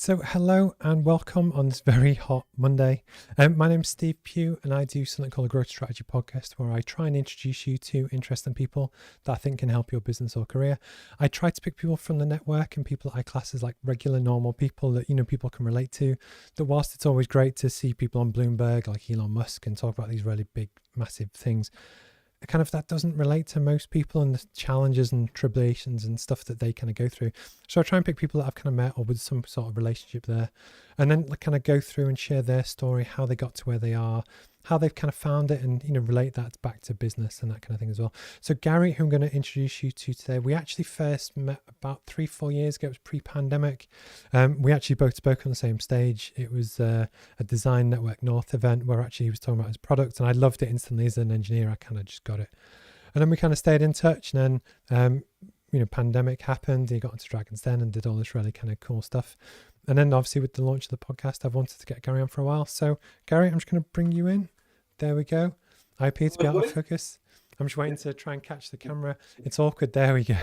So hello and welcome on this very hot Monday. My name's Steve Pugh and I do something called a growth strategy podcast where I try and introduce you to interesting people that I think can help your business or career. I try to pick people from the network and people that I class as like regular, normal people that, people can relate to. That whilst it's always great to see people on Bloomberg like Elon Musk and talk about these really big, massive things, kind of that doesn't relate to most people and the challenges and tribulations and stuff that they kind of go through. So I try and pick people that I've kind of met or with some sort of relationship there, and then kind of go through and share their story, how they got to where they are, how they've kind of found it, and relate that back to business and that kind of thing as well. So Gary, who I'm going to introduce you to today, we actually first met about 3-4 years ago. It was pre-pandemic. We actually both spoke on the same stage. It was a Design Network North event where actually he was talking about his product, and I loved it instantly as an engineer. I kind of just got it, and then we kind of stayed in touch. And then pandemic happened. He got into Dragon's Den and did all this really kind of cool stuff. And then obviously with the launch of the podcast, I've wanted to get Gary on for a while. So Gary, I'm just going to bring you in. There we go. I appear to be out of focus. I'm just waiting to try and catch the camera. It's awkward. There we go.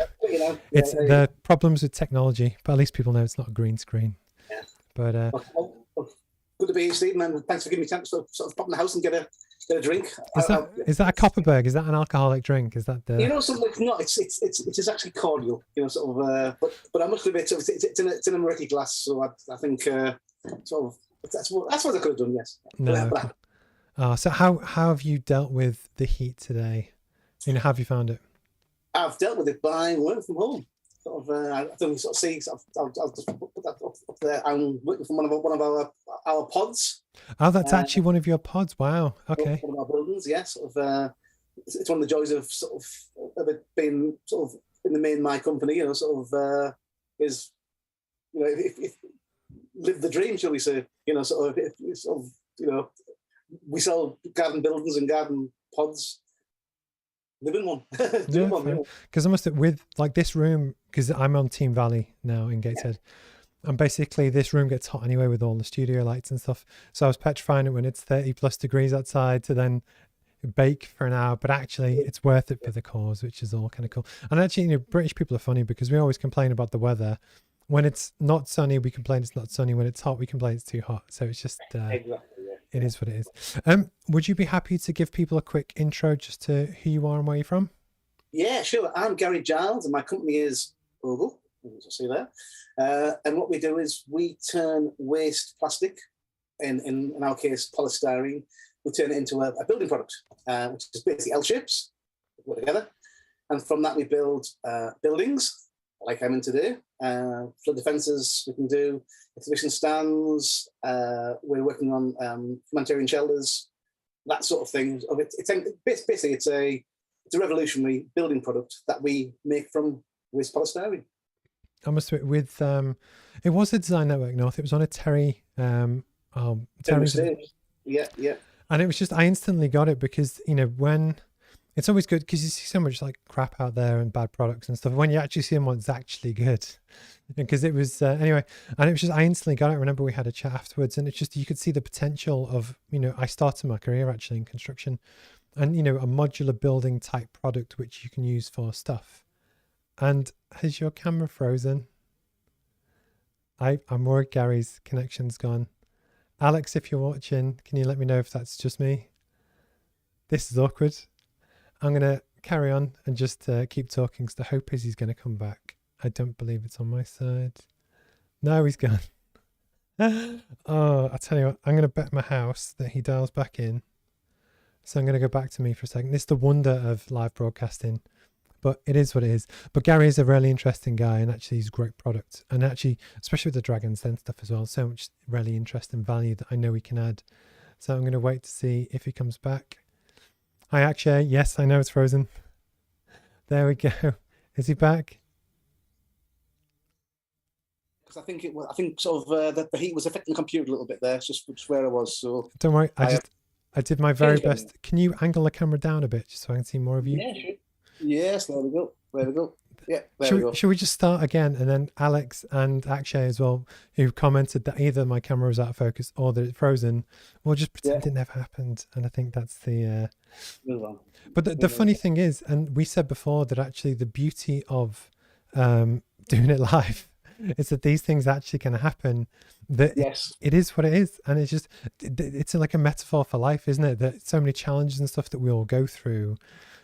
It's the problems with technology, but at least people know it's not a green screen. Yeah. But good to be here, Stephen, and thanks for giving me time to sort of pop in the house and get a drink. Is that a Copperberg? Is that an alcoholic drink? Is that the? Something like not. It's actually cordial. Sort of. But I must admit, it's in a murky glass. So I think sort of that's what I could have done. Yes. No. So how have you dealt with the heat today? How have you found it? I've dealt with it by working from home. I don't sort of see. I'll just put that up there. I'm working from one of our pods. Oh, that's actually one of your pods. Wow. Okay. One of our buildings. Yeah. It's one of the joys of sort of it being sort of in the main my company. Is if live the dream, shall we say? We sell garden buildings and garden pods. Live in one. Because I must have, with like this room, because I'm on Team Valley now in Gateshead, and basically this room gets hot anyway with all the studio lights and stuff. So I was petrifying it when it's 30 plus degrees outside to then bake for an hour, but actually it's worth it for the cause, which is all kind of cool. And actually, British people are funny because we always complain about the weather. When it's not sunny, we complain it's not sunny. When it's hot, we complain it's too hot. So it's just exactly. It is what it is. Would you be happy to give people a quick intro just to who you are and where you're from? Yeah, sure. I'm Gary Giles and my company is OGEL, as you'll see there. And what we do is we turn waste plastic, in our case polystyrene, we turn it into a building product, which is basically L shapes, put together. And from that we build buildings, like I'm in today, flood defences we can do, exhibition stands, we're working on humanitarian shelters, that sort of thing. Basically, it's a revolutionary building product that we make from waste polystyrene. I must admit, with it was a Design Network North. It was on a Terry. Terry. Yeah. And it was just I instantly got it because when. It's always good because you see so much like crap out there and bad products and stuff. When you actually see one's actually good, because it was anyway, and it was just I instantly got it. I remember we had a chat afterwards, and it's just you could see the potential of I started my career actually in construction, and a modular building type product which you can use for stuff. And has your camera frozen? I'm worried Gary's connection's gone. Alex, if you're watching, can you let me know if that's just me? This is awkward. I'm going to carry on and just keep talking because the hope is he's going to come back. I don't believe it's on my side. No, he's gone. Oh, I'll tell you what, I'm going to bet my house that he dials back in. So I'm going to go back to me for a second. This is the wonder of live broadcasting, but it is what it is. But Gary is a really interesting guy and actually he's a great product. And actually, especially with the Dragon's Den stuff as well, so much really interesting value that I know we can add. So I'm going to wait to see if he comes back. Hi, Akshay. Yes, I know it's frozen. There we go. Is he back? Because I think sort of the heat was affecting the computer a little bit there. It's just where I was. So don't worry. I did my very best. Can you angle the camera down a bit just so I can see more of you? Yeah, sure. Yes, there we go. Yeah, there we go. Should we just start again? And then Alex and Akshay as well, who commented that either my camera was out of focus or that it's frozen, we'll just pretend it never happened. And I think that's the... Move on. But the funny thing is, and we said before that actually the beauty of doing it live it's that these things actually can happen, that Yes. it is what it is. And it's just, it's like a metaphor for life, isn't it? That so many challenges and stuff that we all go through,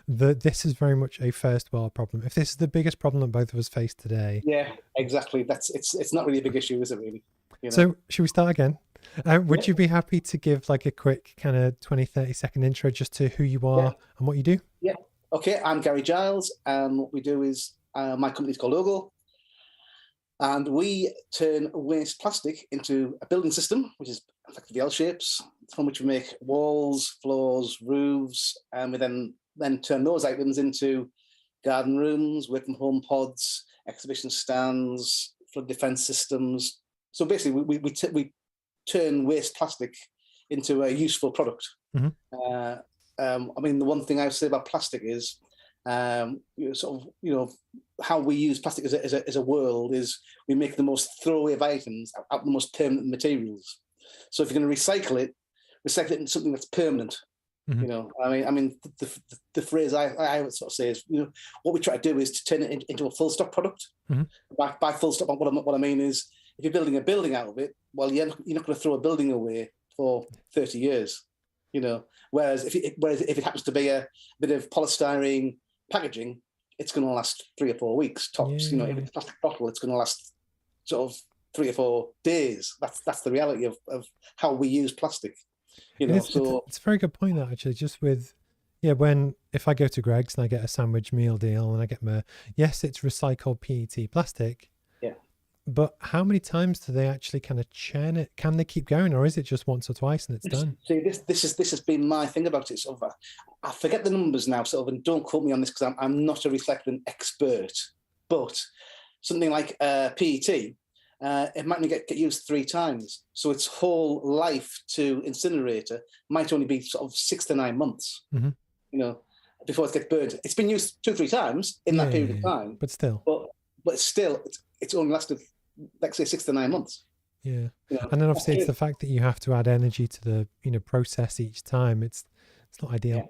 that this is very much a first world problem. If this is the biggest problem that both of us face today. Yeah, exactly. It's not really a big issue, is it really? You know? So should we start again? Would Yeah. you be happy to give like a quick kind of 20-30 second intro just to who you are and what you do? Yeah. Okay, I'm Gary Giles, and what we do is my company's called OGEL, and we turn waste plastic into a building system, which is effectively L shapes, from which we make walls, floors, roofs, and we then turn those items into garden rooms, work from home pods, exhibition stands, flood defense systems. So basically, we turn waste plastic into a useful product. Mhm. I mean, the one thing I would say about plastic is, how we use plastic as a world is we make the most throwaway of items out of the most permanent materials. So if you're going to recycle it into something that's permanent. Mhm. You know, I mean, the phrase I would sort of say is, what we try to do is to turn it into a full stop product. Mhm. By full stop, what I mean is, if you're building a building out of it, well, you're not going to throw a building away for 30 years. You know, whereas if it happens to be a bit of polystyrene packaging, it's going to last 3 or 4 weeks tops. You know, if it's a plastic bottle, it's going to last sort of 3 or 4 days. That's the reality of how we use plastic. You know, It's a very good point, that actually, just with, if I go to Greg's and I get a sandwich meal deal and I get yes, it's recycled PET plastic. Yeah. But how many times do they actually kind of churn it? Can they keep going, or is it just once or twice and it's done? See, this has been my thing about it. Sort of, I forget the numbers now, sort of, and don't quote me on this because I'm not a recycling expert. But something like PET, it might only get used 3 times, so its whole life to incinerator might only be sort of 6 to 9 months. Mm-hmm. You know, before it gets burned. It's been used 2 or 3 times in that period of time, but still, it's only lasted, like say, 6 to 9 months. Yeah. You know, And then obviously it's the fact that you have to add energy to the process each time. It's not ideal. Yeah.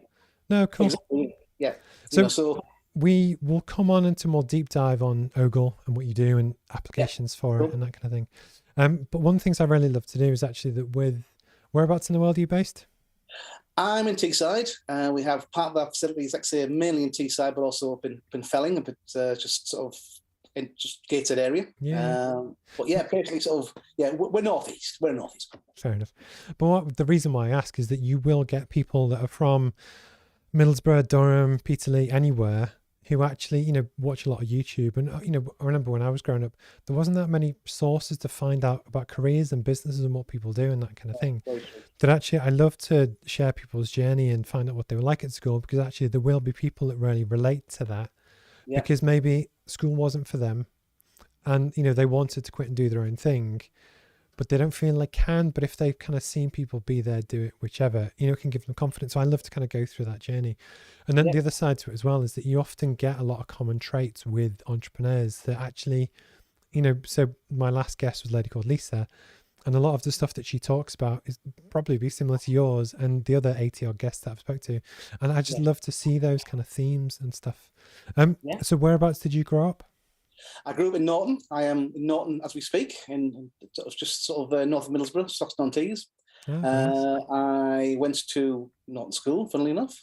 No, cool. Exactly. Yeah. So we will come on into more deep dive on OGEL and what you do and applications for it and that kind of thing. But one of the things I really love to do is actually whereabouts in the world are you based? I'm in Teesside. We have part of our facilities, like say, mainly in Teesside, but also up in Felling, but just sort of in just gated area. Yeah. But yeah, basically sort of, we're northeast. We're northeast. Fair enough. But the reason why I ask is that you will get people that are from Middlesbrough, Durham, Peterlee, anywhere, who actually, watch a lot of YouTube. And, I remember when I was growing up, there wasn't that many sources to find out about careers and businesses and what people do and that kind of thing. That actually, I love to share people's journey and find out what they were like at school, because actually there will be people that really relate to that. Yeah. Because maybe school wasn't for them and, they wanted to quit and do their own thing, but they don't feel they can. But if they've kind of seen people be there, do it, whichever, it can give them confidence. So I love to kind of go through that journey. And then the other side to it as well is that you often get a lot of common traits with entrepreneurs that actually, so my last guest was a lady called Lisa, and a lot of the stuff that she talks about is probably be similar to yours and the other 80 odd guests that I've spoke to. And I just love to see those kind of themes and stuff. So whereabouts did you grow up? I grew up in Norton. I am in Norton as we speak, in just sort of north of Middlesbrough, Stockton-on-Tees. Nice. I went to Norton School, funnily enough,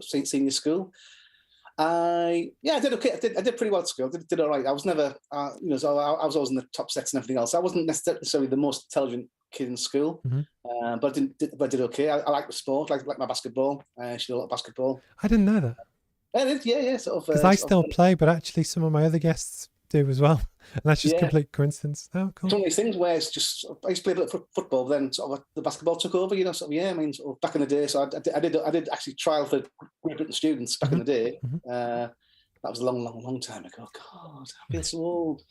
senior school. I did okay. I did pretty well at school. Did all right. I was never, so I was always in the top sets and everything else. I wasn't necessarily the most intelligent kid in school, but I did okay. I liked the sport, like my basketball. I did a lot of basketball. I didn't know that. I did, yeah, sort of. Because I still play, but actually some of my other guests do as well, and that's just complete coincidence. Oh, cool. It's one of these things where it's just, I used to play a bit of football, but then sort of the basketball took over. Sort of, sort of back in the day. So I did actually trial for Great Britain students back in the day. That was a long time ago. God, I feel so old.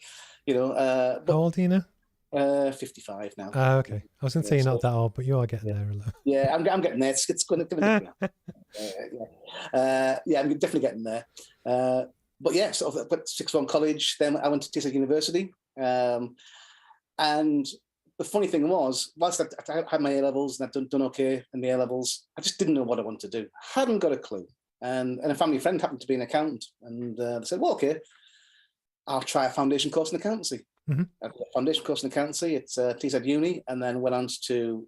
How old are you now? 55 now. Okay. I was going to say you're not that old, but you are getting there a little. Yeah, I'm getting there. It's going to get there. I'm definitely getting there. But yeah, sort of went to sixth form college. Then I went to Teesside University. And the funny thing was, whilst I had my A-levels and I'd done okay in the A-levels, I just didn't know what I wanted to do. Hadn't got a clue. And a family friend happened to be an accountant. And they said, well, okay, I'll try a foundation course in accountancy. I did a foundation course in accountancy at Teesside Uni, and then went on to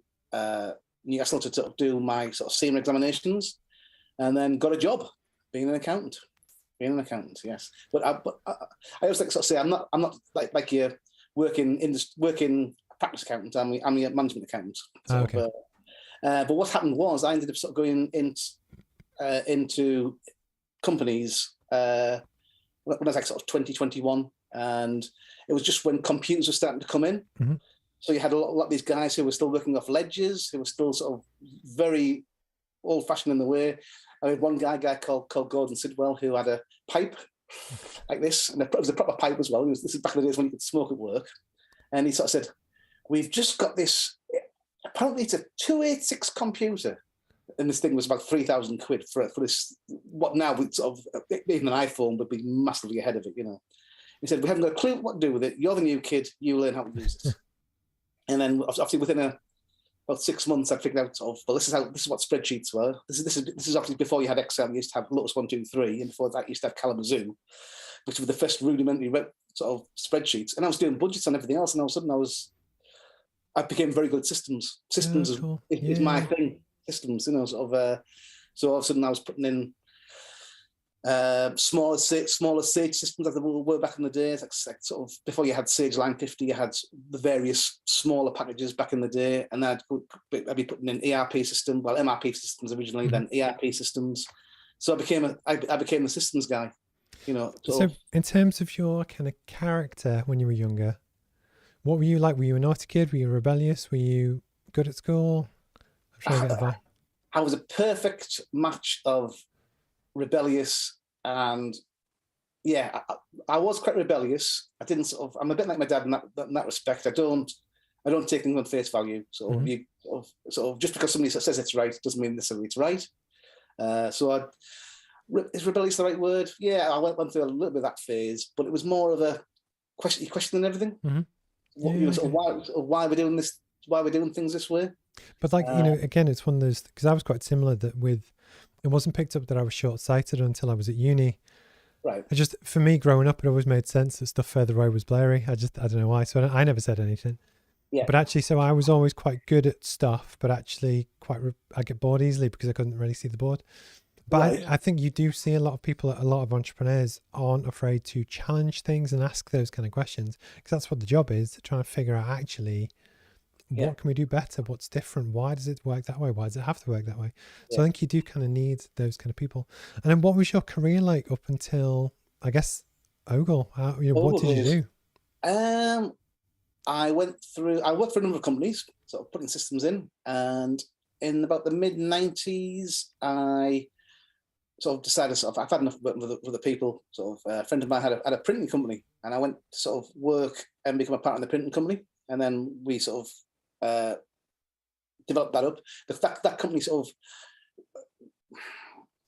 Newcastle to sort of do my sort of senior examinations, and then got a job being an accountant. Yes. But I always like to sort of say I'm not like your working practice accountant. I'm a management accountant. Okay. But what happened was I ended up sort of going into companies when I was like sort of 2021, and it was just when computers were starting to come in. So you had a lot of these guys who were still working off ledgers, who were still sort of very old-fashioned in the way. I had one guy called Gordon Sidwell, who had a pipe like this, and it was a proper pipe as well. This is back in the days when you could smoke at work. And he sort of said, "We've just got this, apparently it's a 286 computer." And this thing was about 3,000 quid for this, what now would sort of, even an iPhone would be massively ahead of it, you know. He said, "We haven't got a clue what to do with it. You're the new kid, you learn how to use it." And then obviously within about 6 months, I figured out well, this is what spreadsheets were. This is obviously before you had Excel. You used to have Lotus 1, 2, 3, and before that you used to have Kalamazoo, which were the first rudimentary sort of spreadsheets. And I was doing budgets and everything else, and all of a sudden I became very good at systems. Systems cool. is my thing. Systems, you know, sort of. So all of a sudden I was putting in smaller Sage systems like they were back in the days, like sort of before you had Sage Line 50, you had the various smaller packages back in the day, and I'd be putting in ERP systems, well, MRP systems originally, then ERP systems. So I became the systems guy, you know. So in terms of your kind of character when you were younger, what were you like? Were you a naughty kid? Were you rebellious? Were you good at school? I'm sure I get the vibe. I was a perfect match of rebellious and I was quite rebellious. I didn't I'm a bit like my dad in that respect. I don't take things on face value. So you sort of just because somebody says it's right doesn't mean necessarily it's right. Is rebellious the right word? Yeah, I went through a little bit of that phase, but it was more of a questioning everything. Why we're doing this? Why we're doing things this way? But like you know, again, it's one of those, because I was quite similar that it wasn't picked up that I was short-sighted until I was at uni. Right. For me, growing up, it always made sense that stuff further away was blurry. I don't know why. So I never said anything. Yeah. But actually, so I was always quite good at stuff, but actually I get bored easily because I couldn't really see the board. But right. I think you do see a lot of entrepreneurs aren't afraid to challenge things and ask those kind of questions, because that's what the job is, to try and figure out actually, what can we do better? What's different? Why does it work that way? Why does it have to work that way? So I think you do kind of need those kind of people. And then what was your career like up until, I guess, OGEL? What did you do? I worked for a number of companies, sort of putting systems in. And in about the mid-90s, I sort of decided I've had enough working with other people. Sort of a friend of mine had a printing company, and I went to sort of work and become a part of the printing company. And then we sort of developed that up. The fact that company sort of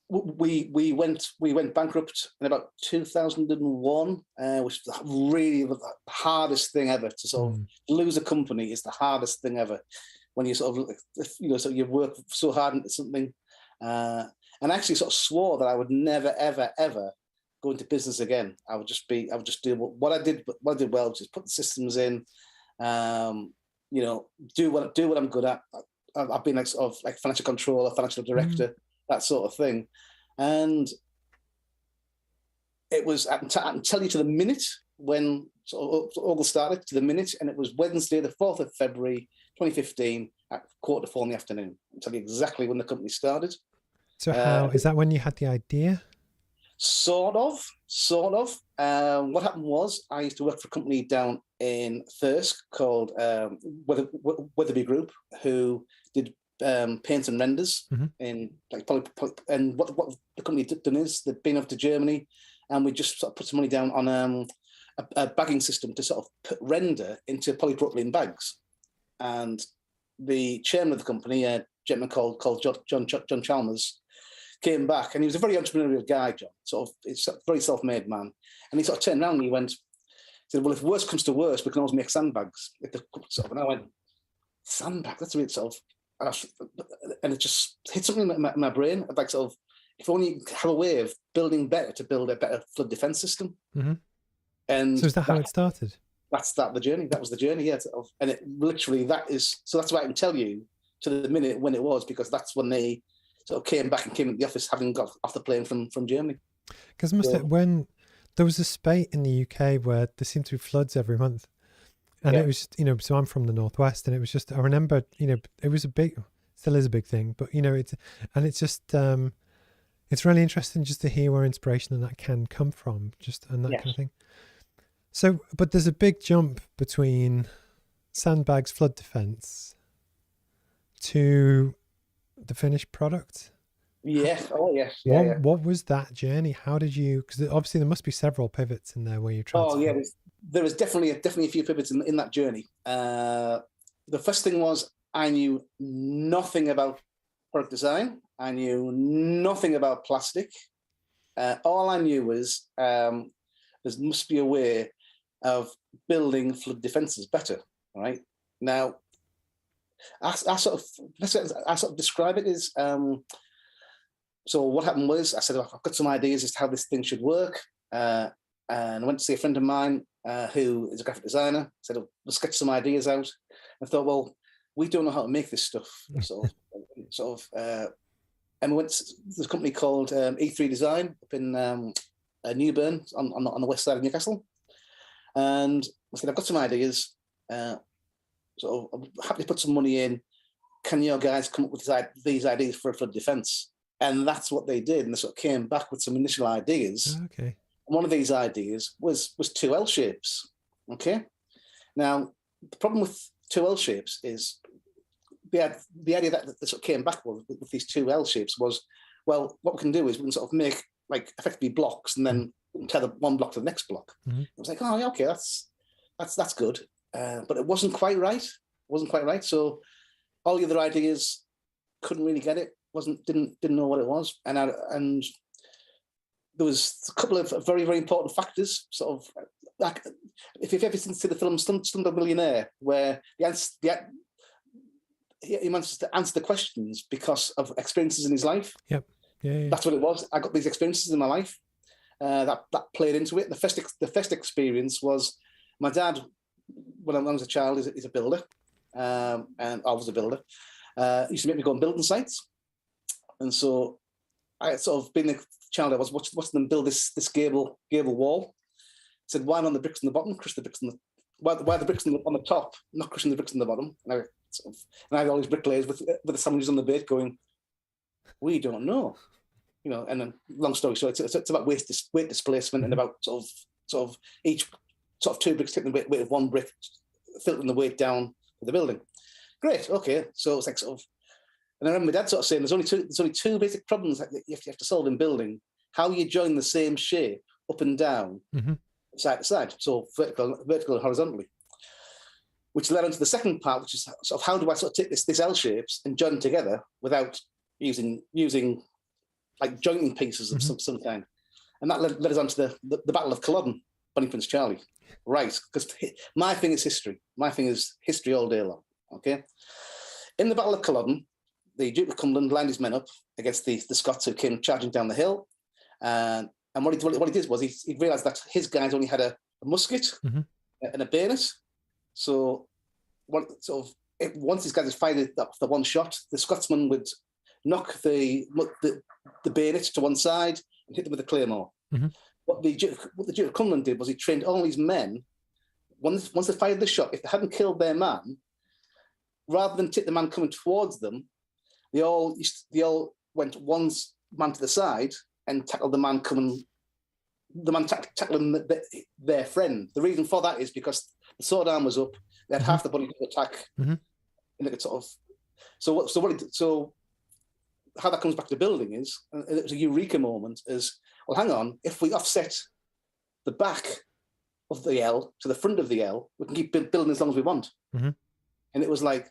we went bankrupt in about 2001, which was really the hardest thing ever to sort of lose a company. Is the hardest thing ever when you sort of so you work so hard into something, and I actually sort of swore that I would never ever go into business again. I would just do what I did well, just put the systems in. Do what I'm good at. I've been like sort of like financial controller, financial director, that sort of thing. And it was, I can tell you to the minute when sort of OGEL started, to the minute, and it was Wednesday, the 4th of February, 2015, at 3:45 in the afternoon. I'll tell you exactly when the company started. So how, is that when you had the idea? Sort of. What happened was I used to work for a company down in Thirsk called Weatherby Group, who did paints and renders in like and what the company had done is they'd been over to Germany, and we just sort of put some money down on a bagging system to sort of put render into polypropylene bags. And the chairman of the company, a gentleman called John Chalmers, came back, and he was a very entrepreneurial guy, John. It's a very self-made man. And he sort of turned around and he said, "Well, if worse comes to worse, we can always make sandbags." And I went, "Sandbag? That's a bit sort of," and it just hit something in my brain. Like sort of, if only you have a way of building better to build a better flood defense system. And so is that how it started? that's the journey. That was the journey, yeah. And it literally, that's why I can tell you to the minute when it was, because that's when they sort of came back and came into the office having got off the plane from Germany. Because when there was a spate in the UK where there seemed to be floods every month. And it was, so I'm from the Northwest, and it was just, I remember, it was still is a big thing, but, it's just, it's really interesting just to hear where inspiration and that can come from, and that kind of thing. So, but there's a big jump between Sandbags flood defense to the finished product. Yeah. Oh, yes. What was that journey? How did you? Because obviously there must be several pivots in there where you transferred. Oh, yeah. There was definitely a few pivots in that journey. The first thing was I knew nothing about product design. I knew nothing about plastic. All I knew was there must be a way of building flood defences better. Right now, I sort of describe it as. So what happened was I said, I've got some ideas as to how this thing should work. And I went to see a friend of mine who is a graphic designer. I said, we'll sketch some ideas out. I thought, well, we don't know how to make this stuff. And we went to this company called E3 Design up in Newburn on the west side of Newcastle. And I said, I've got some ideas. So I'm happy to put some money in. Can your guys come up with these ideas for a flood defence? And that's what they did. And they sort of came back with some initial ideas. Okay. And one of these ideas was two L shapes. Okay. Now, the problem with two L shapes is the idea that they sort of came back with these two L shapes was, well, what we can do is we can sort of make like effectively blocks and then tether one block to the next block. Mm-hmm. I was like, oh, yeah, okay, that's good. But it wasn't quite right. So all the other ideas couldn't really get it. Didn't know what it was, and there was a couple of very, very important factors. Sort of, like, if you've ever seen the film Slumdog Millionaire, where he manages to answer the questions because of experiences in his life. Yep. Yeah. That's what it was. I got these experiences in my life that played into it. The first experience was my dad, when I was a child, is a builder, and I was a builder. Used to make me go on building sites. And so I had sort of been a child, I was watching them build this gable wall. I said, why not on the bricks on the bottom, crush the bricks why the bricks on the top, not crushing the bricks on the bottom? And I had all these bricklayers with the sandwiches on the bed going, we don't know. And then long story short, it's about weight displacement and about sort of each sort of two bricks taking the weight of one brick, filtering the weight down for the building. Great, okay. So it's like sort of. And I remember my dad sort of saying, there's only two basic problems that you have to solve in building: how you join the same shape up and down, side to side, so vertical and horizontally. Which led on to the second part, which is sort of how do I sort of take this L shapes and join them together without using like jointing pieces of some kind. And that led us on to the Battle of Culloden, Bonnie Prince Charlie. Right, because my thing is history. My thing is history all day long. Okay, in the Battle of Culloden, the Duke of Cumberland lined his men up against the Scots who came charging down the hill. And what he did was he realised that his guys only had a musket and a bayonet. So once these guys had fired the one shot, the Scotsman would knock the bayonet to one side and hit them with a claymore. Mm-hmm. What the Duke of Cumberland did was he trained all these men. Once they fired the shot, if they hadn't killed their man, rather than take the man coming towards them, they all went one man to the side and tackled the man tackling their friend. The reason for that is because the sword arm was up. They had half the body to attack, and they could sort of. So how that comes back to building is, and it was a eureka moment. Is, well, hang on, if we offset the back of the L to the front of the L, we can keep building as long as we want. And it was like,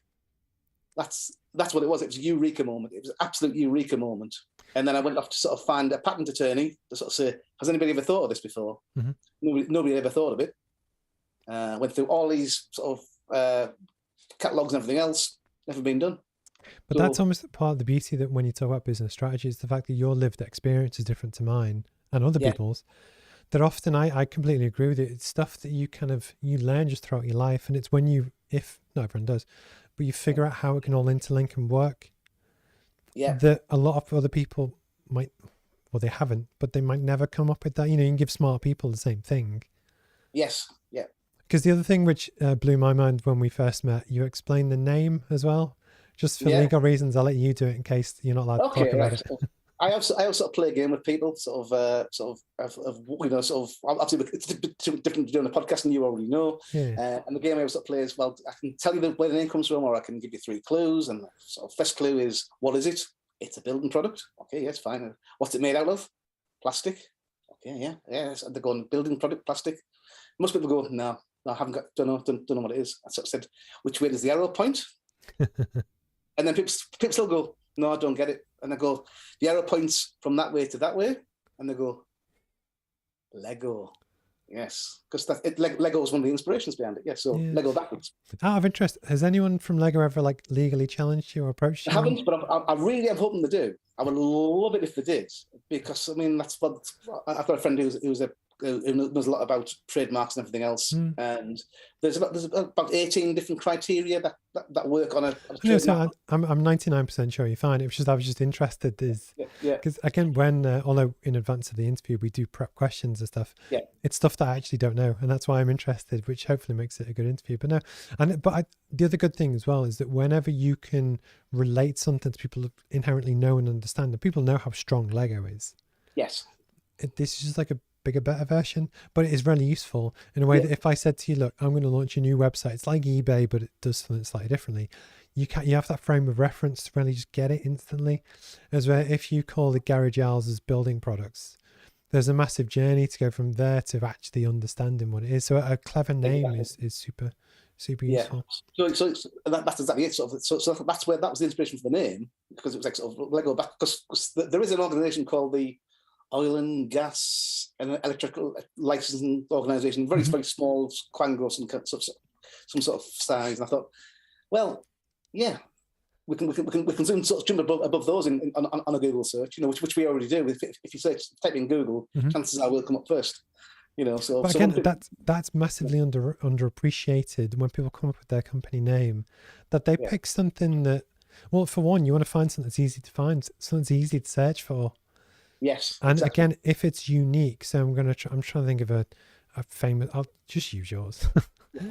that's what it was. It was a eureka moment. It was an absolute eureka moment. And then I went off to sort of find a patent attorney to sort of say, has anybody ever thought of this before? Nobody ever thought of it. Went through all these sort of catalogues and everything else. Never been done. But that's almost part of the beauty that when you talk about business strategy is the fact that your lived experience is different to mine and other people's. that often I completely agree with it. It's stuff that you learn just throughout your life, and it's when if not everyone does, but you figure out how it can all interlink and work. Yeah. That a lot of other people might, well, they haven't, but they might never come up with that. You can give smart people the same thing. Yes. Yeah. Because the other thing which blew my mind when we first met, you explained the name as well. Just for legal reasons, I'll let you do it in case you're not allowed to talk about it. I also play a game with people, obviously it's different doing a podcast, and you already know. Yeah. And the game I also play is, well, I can tell you where the name comes from, or I can give you 3 clues. And the first clue is, what is it? It's a building product. Okay, yes, fine. What's it made out of? Plastic. Okay, yeah. They're going building product, plastic. Most people go, no, I haven't don't know what it is. I sort of said, which way does the arrow point? And then people still go, no, I don't get it. And I go, the arrow points from that way to that way. And they go, Lego. Yes, because Lego was one of the inspirations behind it. Yeah, so yeah. Lego backwards. Out of interest, has anyone from Lego ever legally challenged you or approached you? I haven't, but I really am hoping they do. I would love it if they did, because that's what I've got a friend who knows a lot about trademarks and everything else, and there's about 18 different criteria that work on a trademark. So I'm 99% sure you're fine. I was just interested, because again, when although in advance of the interview we do prep questions and stuff, it's stuff that I actually don't know, and that's why I'm interested, which hopefully makes it a good interview. But the other good thing as well is that whenever you can relate something to people who inherently know and understand, and people know how strong Lego is. Yes, this is just like a bigger, better version, but it is really useful in a way that if I said to you, look, I'm going to launch a new website, it's like eBay, but it does something slightly differently. You have that frame of reference to really just get it instantly. As where if you call it Gary Giles' building products, there's a massive journey to go from there to actually understanding what it is. So a clever name is super useful. So that's exactly it. So that's where that was the inspiration for the name, because it was like sort of Lego back, because there is an organization called the Oil and Gas and Electrical Licensing Organisation, very small, quangos and some sort of size. And I thought, well, yeah, we can soon sort of jump above those on a Google search, which we already do. If you type in Google, chances are we'll come up first. So but again, that's massively underappreciated when people come up with their company name, that they pick something that, well, for one, you want to find something that's easy to find, something's easy to search for. Yes, and again, if it's unique, so I'm trying to think of a famous. I'll just use yours.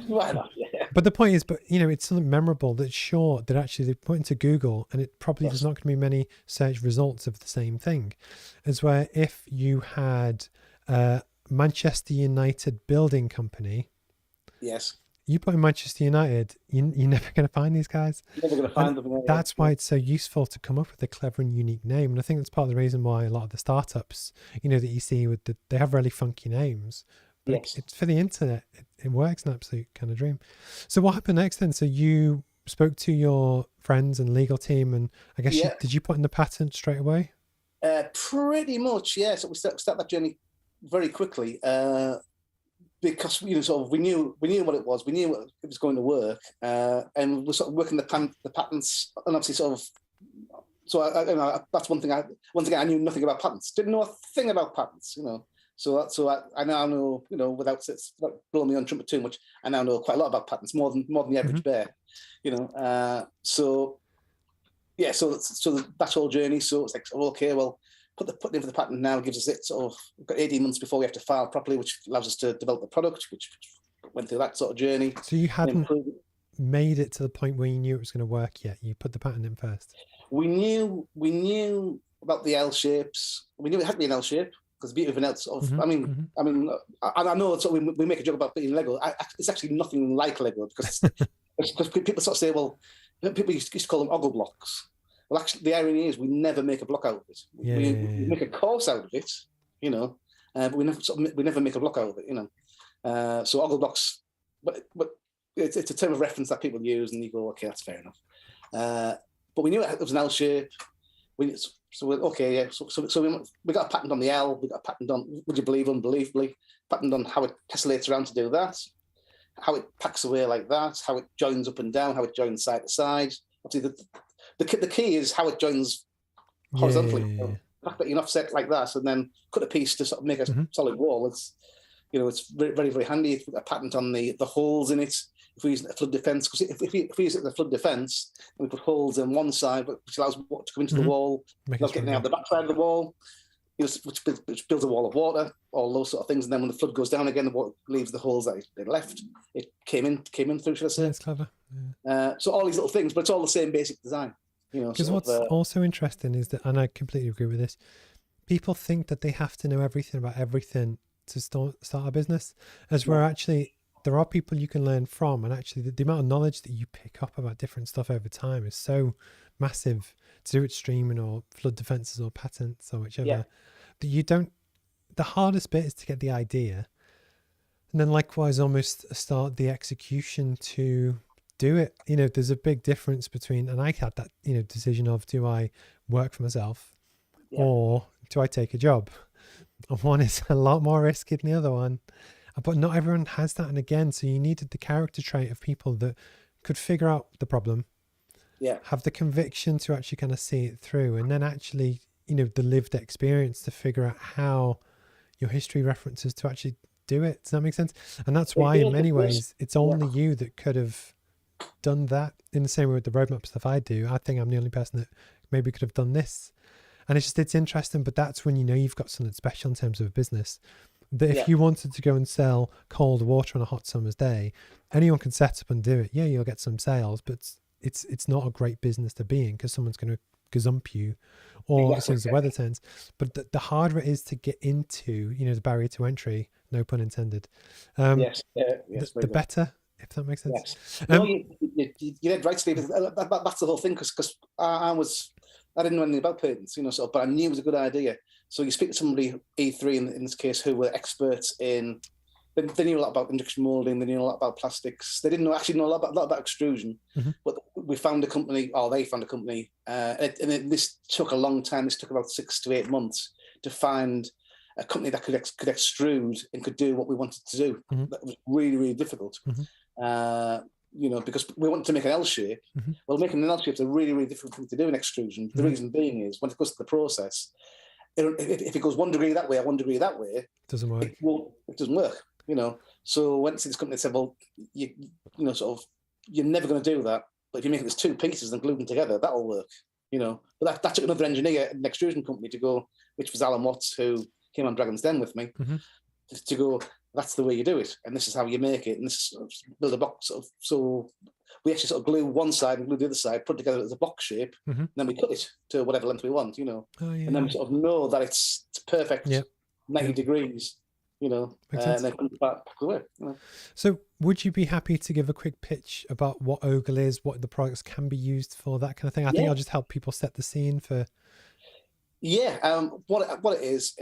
Why not? Yeah. But the point is, it's something memorable that's short, that actually they put into Google, and it probably there's not going to be many search results of the same thing. As where if you had Manchester United Building Company, yes, you put in Manchester United, you're never going to find these guys. You're never going to find them. That's why it's so useful to come up with a clever and unique name. And I think that's part of the reason why a lot of the startups, that you see they have really funky names. But it's for the internet. It works, an absolute kind of dream. So what happened next then? So you spoke to your friends and legal team, and I guess did you put in the patent straight away? Pretty much, yeah. So we start that journey very quickly. Because we knew what it was, we knew it was going to work, and we're sort of working the patents, and obviously sort of. So that's one thing. Once again, I knew nothing about patents. Didn't know a thing about patents, So I now know, without blowing me on trumpet too much, I now know quite a lot about patents, more than the average bear, So that whole journey. So it's like, okay, well. Putting in for the patent now gives us it sort of, we've got 18 months before we have to file properly, which allows us to develop the product, which went through that sort of journey. So you hadn't made it to the point where you knew it was going to work yet. You put the patent in first. We knew about the L shapes. We knew it had to be an L shape because the beauty of an L sort of. I mean, I know sort of we make a joke about being Lego. It's actually nothing like Lego because people sort of say, well, people used to call them OGEL blocks. Well, actually, the irony is we never make a block out of it. We make a course out of it, but we never make a block out of it, So OGEL blocks, but it's a term of reference that people use, and you go, okay, that's fair enough. But we knew it was an L shape. We got a patent on the L. We got a patent on, would you believe, unbelievably, patent on how it tessellates around to do that, how it packs away like that, how it joins up and down, how it joins side to side. Obviously, the key is how it joins horizontally. fact that you can offset like that and then cut a piece to sort of make a solid wall, it's very, very handy. It's a patent on the holes in it. If we use a flood defence, because if we use it as a flood defence, we put holes on one side, which allows water to come into the wall, without getting out the backside of the wall, which builds a wall of water, all those sort of things. And then when the flood goes down again, the water leaves the holes that it left. It came in through, should I say? Yeah, it's clever. So all these little things, but it's all the same basic design. Because what's also interesting is that, and I completely agree with this, people think that they have to know everything about everything to start a business, as where actually there are people you can learn from, and actually the amount of knowledge that you pick up about different stuff over time is so massive, to do with streaming or flood defences or patents or whichever, that you don't, the hardest bit is to get the idea, and then likewise almost start the execution to do it. There's a big difference between, and I had that decision of, do I work for myself or do I take a job? And one is a lot more risky than the other one, but not everyone has that. And again, so you needed the character trait of people that could figure out the problem, have the conviction to actually kind of see it through, and then actually the lived experience to figure out how your history references to actually do it. Does that make sense? And that's why in many ways it's only you that could have done that. In the same way with the roadmap stuff I do, I think I'm the only person that maybe could have done this. And it's interesting, but that's when you've got something special in terms of a business, that if you wanted to go and sell cold water on a hot summer's day, anyone can set up and do it. Yeah, you'll get some sales, but it's not a great business to be in, because someone's going to gazump you or as soon as the weather turns. But the harder it is to get into, the barrier to entry, no pun intended, the better, if that makes sense. Yes. No, you're right, Steve. That's the whole thing, because I didn't know anything about patents, but I knew it was a good idea. So you speak to somebody, E3 in this case, who were experts in, they knew a lot about injection molding, they knew a lot about plastics. They didn't actually know a lot about extrusion, but we found a company, or they found a company, this took a long time. This took about 6 to 8 months to find a company that could extrude and could do what we wanted to do. That was really, really difficult. Because we wanted to make an L shape. Well, making an L shape is a really, really difficult thing to do in extrusion. The reason being is, when it goes to the process, if it goes 1 degree that way or 1 degree that way, it doesn't work. It doesn't work. So went to this company and said, well, you're never going to do that. But if you make it as 2 pieces and glue them together, that'll work. But that took another engineer at an extrusion company to go, which was Alan Watts, who came on Dragon's Den with me, to go, that's the way you do it, and this is how you make it, and this is build a box. So we actually sort of glue one side and glue the other side, put it together as a box shape, and then we cut it to whatever length we want, and then we sort of know that it's perfect, 90 degrees, and then put it back away. So would you be happy to give a quick pitch about what OGEL is, what the products can be used for, that kind of thing? I think I'll just help people set the scene for... what it is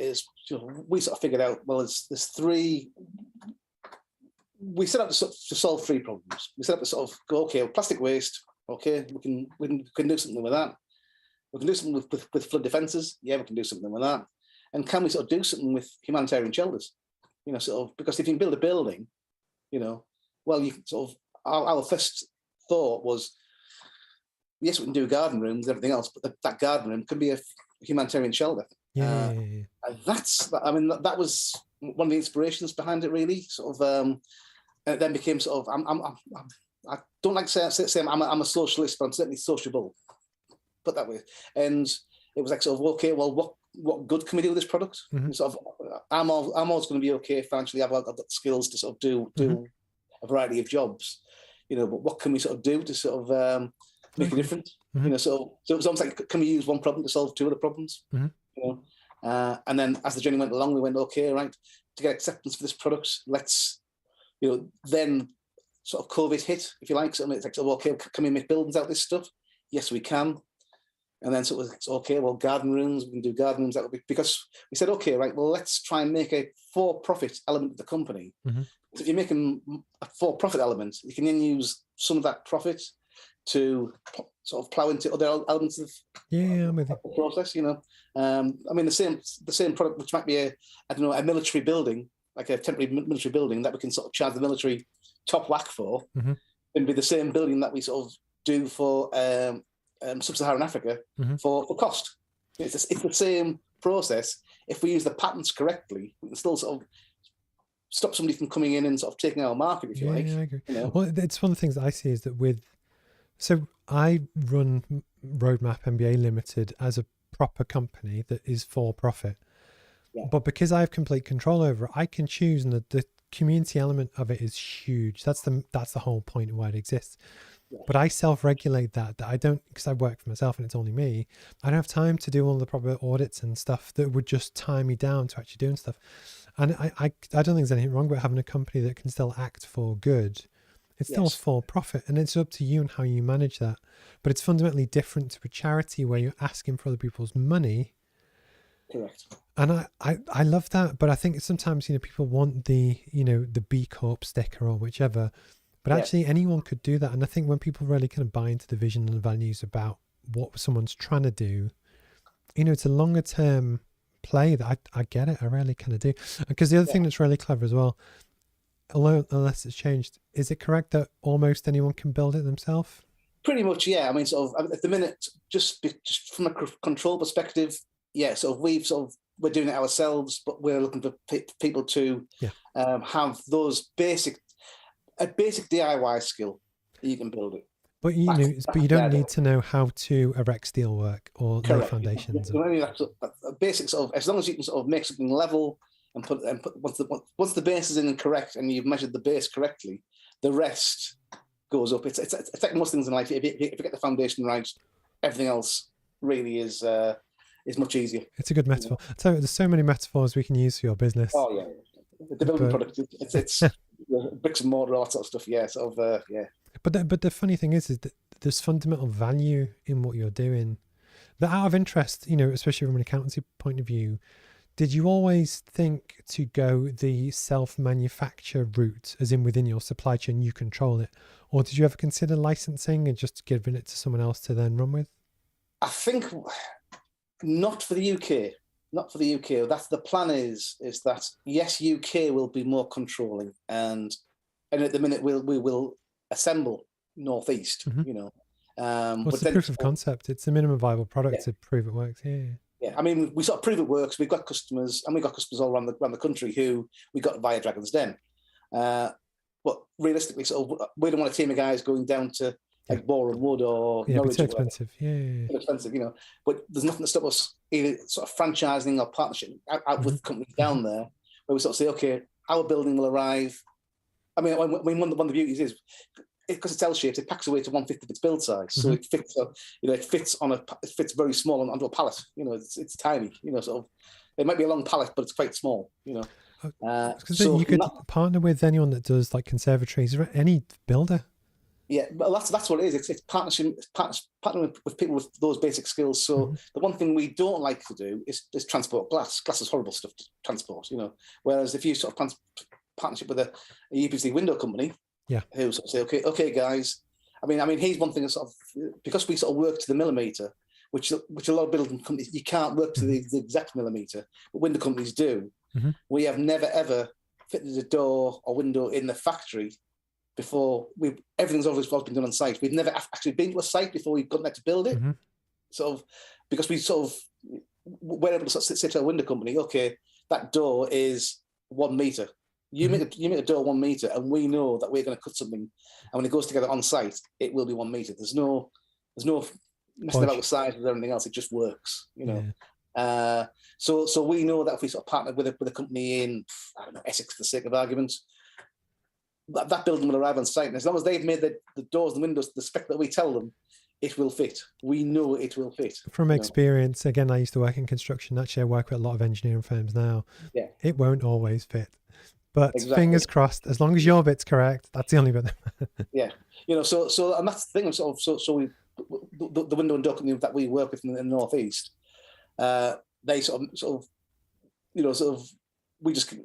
we sort of figured out, well, there's 3. We set out to solve 3 problems. We set up to sort of go, okay, plastic waste, okay, we can do something with that. We can do something with flood defences, we can do something with that. And can we sort of do something with humanitarian shelters? Because if you can build a building, well, you can sort of, our first thought was, yes, we can do garden rooms and everything else, but that garden room can be a humanitarian shelter. And that was one of the inspirations behind it, really. Sort of, and it then became sort of, I don't like saying I'm a socialist, but I'm certainly sociable, put that way. And it was like sort of, okay, well, what good can we do with this product? Sort of, I'm always going to be okay financially. I've got the skills to sort of do a variety of jobs, but what can we sort of do to sort of make a difference? So it was almost like, can we use one problem to solve 2 other problems? And then as the journey went along, we went, okay, right, to get acceptance for this product, let's, then sort of COVID hit, if you like. So it's like, okay, can we make buildings out of this stuff? Yes, we can. And then sort of, okay, well, garden rooms, we can do garden rooms. That would be, because we said, okay, right, well, let's try and make a for-profit element of the company. So if you're making a for-profit element, you can then use some of that profit to sort of plough into other elements of the process. The same product, which might be a military building, like a temporary military building that we can sort of charge the military top whack for, and be the same building that we sort of do for sub-Saharan Africa for cost. It's the same process, if we use the patents correctly, we can still sort of stop somebody from coming in and sort of taking our market, if you like. I agree. You know? Well, it's one of the things that I see is that so I run Roadmap MBA Limited as a proper company that is for profit. Yeah. But because I have complete control over it, I can choose, and the community element of it is huge. That's the whole point of why it exists. Yeah. But I self-regulate that I don't, because I work for myself and it's only me. I don't have time to do all the proper audits and stuff that would just tie me down to actually doing stuff. And I don't think there's anything wrong with having a company that can still act for good. It's still for profit, and it's up to you and how you manage that. But it's fundamentally different to a charity where you're asking for other people's money. Correct. And I love that, but I think sometimes, people want the B Corp sticker or whichever, but actually anyone could do that. And I think when people really kind of buy into the vision and the values about what someone's trying to do, it's a longer term play that I get it. I really kind of do. Because the other thing that's really clever as well, unless it's changed, is it correct that almost anyone can build it themselves? Pretty much, yeah. I mean, sort of at the minute, just from a control perspective, we're doing it ourselves, but we're looking for people to have those basic DIY skill that you can build it. But you don't need to know how to erect steelwork or lay foundations. Basic sort of, as long as you can sort of make something level and put once the base is in and correct, and you've measured the base correctly, the rest goes up. It's like most things in life. If you get the foundation right, everything else really is much easier. It's a good metaphor. So there's so many metaphors we can use for your business. Oh yeah, the building product. It's bricks and mortar, all that sort of stuff. Yeah, sort of yeah. But the funny thing is that there's fundamental value in what you're doing. That out of interest, especially from an accountancy point of view, did you always think to go the self-manufacture route, as in within your supply chain, you control it? Or did you ever consider licensing and just giving it to someone else to then run with? I think not for the UK. Not for the UK. That's the plan is that, yes, UK will be more controlling. And at the minute, we will assemble Northeast, Well, it's the proof of concept. It's the minimum viable product to prove it works. Yeah, I mean, we sort of prove it works. We've got customers, and we've got customers all around the country who we got via Dragon's Den. But realistically, we don't want a team of guys going down to like Boreham Wood or Norwich. It's too expensive. Too expensive, But there's nothing to stop us either sort of franchising or partnership out with companies down there, where we sort of say, okay, our building will arrive. I mean, one of the beauties is, because it's L-shaped, it packs away to 1/5 of its build size, so it fits. It fits very small onto a pallet. It's tiny. Sort of. It might be a long pallet, but it's quite small. So you could partner with anyone that does like conservatories or any builder. Yeah, but that's what it is. It's partnering with people with those basic skills. So the one thing we don't like to do is transport glass. Glass is horrible stuff to transport. Whereas if you sort of partnership with a UPC window company. Who sort of say, okay, guys. I mean, here's one thing. Sort of, because we sort of work to the millimeter, which a lot of building companies, you can't work to the exact millimeter, but window companies do. We have never ever fitted a door or window in the factory before. Everything's always been done on site. We've never actually been to a site before we've gotten there to build it. Sort of because we're able to sort of say to a window company, okay, that door is 1 meter. You make a door 1 meter, and we know that we're going to cut something, and when it goes together on site, it will be 1 meter. There's no messing about with sizes or anything else. It just works, So we know that if we sort of partner with a company in, I don't know, Essex for the sake of argument, that building will arrive on site, and as long as they've made the doors and windows to the spec that we tell them, it will fit. We know it will fit. From experience, again, I used to work in construction. Actually, I work with a lot of engineering firms now. Yeah, it won't always fit. But fingers crossed, as long as your bit's correct, that's the only bit. So and that's the thing. So we, the window and door company that we work with in the Northeast, they sort of, we just,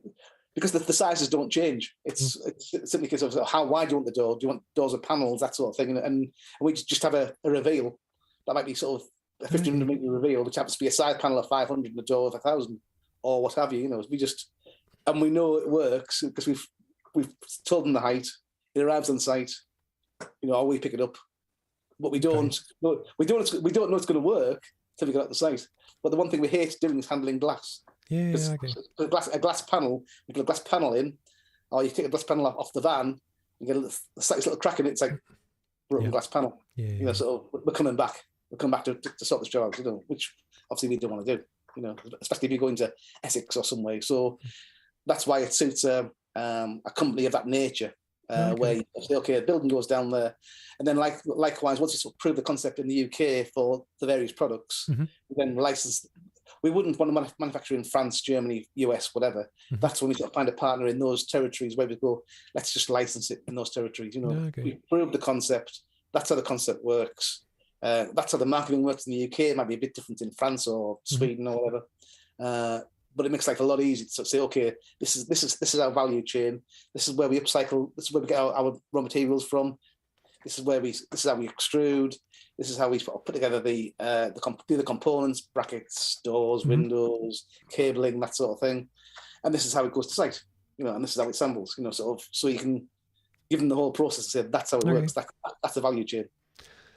because the sizes don't change. It's simply because of how wide do you want the door? Do you want doors with panels, that sort of thing? And we just have a reveal that might be sort of a 1500 meter reveal, which happens to be a side panel of 500 and a door of 1,000 or what have you. We just. And we know it works because we've told them the height. It arrives on site, or we pick it up. But we don't know it's going to work we got out the site. But the one thing we hate doing is handling glass. Yeah, okay. A glass panel, you put a glass panel in, or you take a glass panel off the van, you get a slightly little crack in it, it's like broken glass panel. Yeah. You know, so we're coming back. We're coming back to sort this job out, you know, which obviously we don't want to do, you know, especially if you go into Essex or some way. So that's why it suits a company of that nature, where you say, okay, the building goes down there. And then likewise, once you sort of prove the concept in the UK for the various products, then license. We wouldn't want to manufacture in France, Germany, US, whatever. That's when we sort of find a partner in those territories where we go, let's just license it in those territories. You know, we prove the concept. That's how the concept works. That's how the marketing works in the UK. It might be a bit different in France or Sweden or whatever. But it makes life a lot easier to say, okay, this is our value chain. This is where we upcycle. This is where we get our raw materials from. This is how we extrude. This is how we put together the components, brackets, doors, windows, cabling, that sort of thing. And this is how it goes to site, you know, and this is how it assembles, you know, sort of, so you can give them the whole process and say, that's how it works. That's the value chain.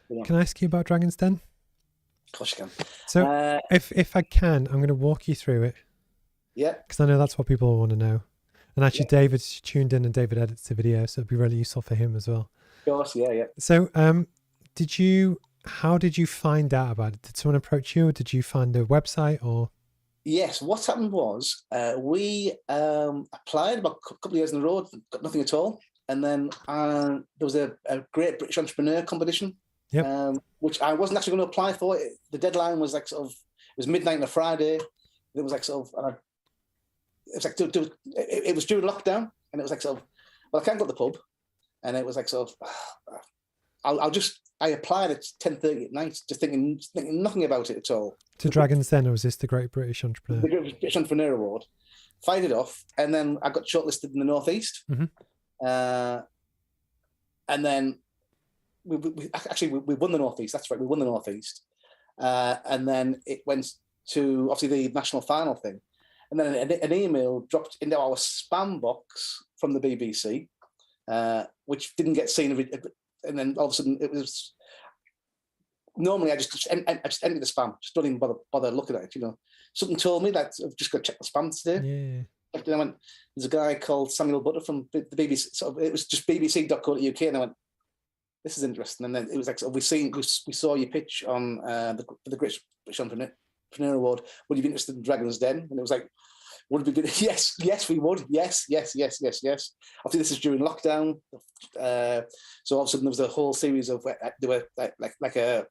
You know? Can I ask you about Dragon's Den? Of course you can. So if I can, I'm going to walk you through it. Yeah. Because I know that's what people want to know. And actually, David's tuned in and David edits the video, so it'd be really useful for him as well. Of course, yeah. So how did you find out about it? Did someone approach you, or did you find a website, or? Yes, what happened was we applied about a couple of years in a row, got nothing at all. And then there was a Great British Entrepreneur competition, which I wasn't actually going to apply for. The deadline was like sort of, it was midnight on a Friday. It was like sort of, it was during lockdown, and it was like sort of, well, I can't go to the pub. And it was like sort of, I applied at 10:30 at night, just thinking nothing about it at all. To Dragon's Den, or was this the Great British Entrepreneur? The Great British Entrepreneur Award. Fired it off, and then I got shortlisted in the Northeast. And then we won the Northeast. That's right, we won the Northeast. And then it went to obviously the national final thing, and then an email dropped into our spam box from the BBC, which didn't get seen. And then all of a sudden, it was. Normally, I just empty the spam. Just don't even bother looking at it. You know, something told me that I've just got to check the spam today. Yeah. And I went. There's a guy called Samuel Butter from the BBC. So it was just bbc.co.uk, and I went, this is interesting. And then it was like, so we saw your pitch on the Great British Entrepreneur Award. Would you be interested in Dragon's Den? And it was like, would we be? Yes, we would. Yes. Obviously, this is during lockdown, so all of a sudden there was a whole series of there were like a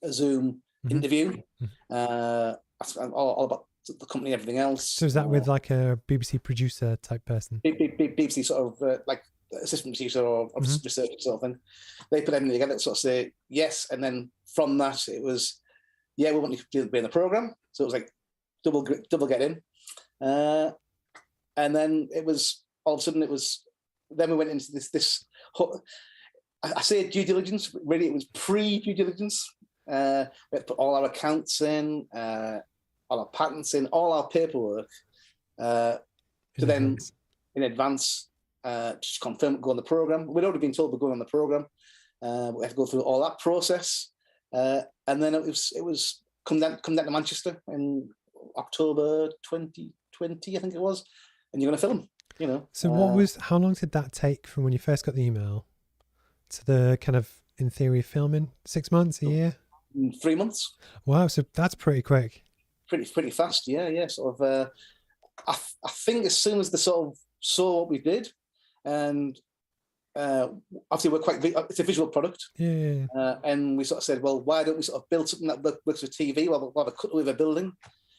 Zoom interview, all about the company and everything else. So is that with like a BBC producer type person? BBC sort of like assistant producer or researcher sort of thing. They put everything together to sort of say yes, and then from that it was, we want you to be in the programme. So it was like double get in. And then it was all of a sudden then we went into this I say due diligence, really it was pre-due diligence. We had to put all our accounts in, all our patents in, all our paperwork in advance just confirm go on the programme. We'd already been told we're going on the programme. We had to go through all that process, and then it was come down to Manchester in October 2020, I think it was, and you're going to film. You know. So how long did that take from when you first got the email to the kind of in theory filming? 6 months, a year? 3 months. Wow, so that's pretty quick. Pretty fast, yeah. Sort of. I think as soon as they sort of saw what we did, and obviously it's a visual product, and we sort of said, well, why don't we sort of build something that works with TV while they cut with a building?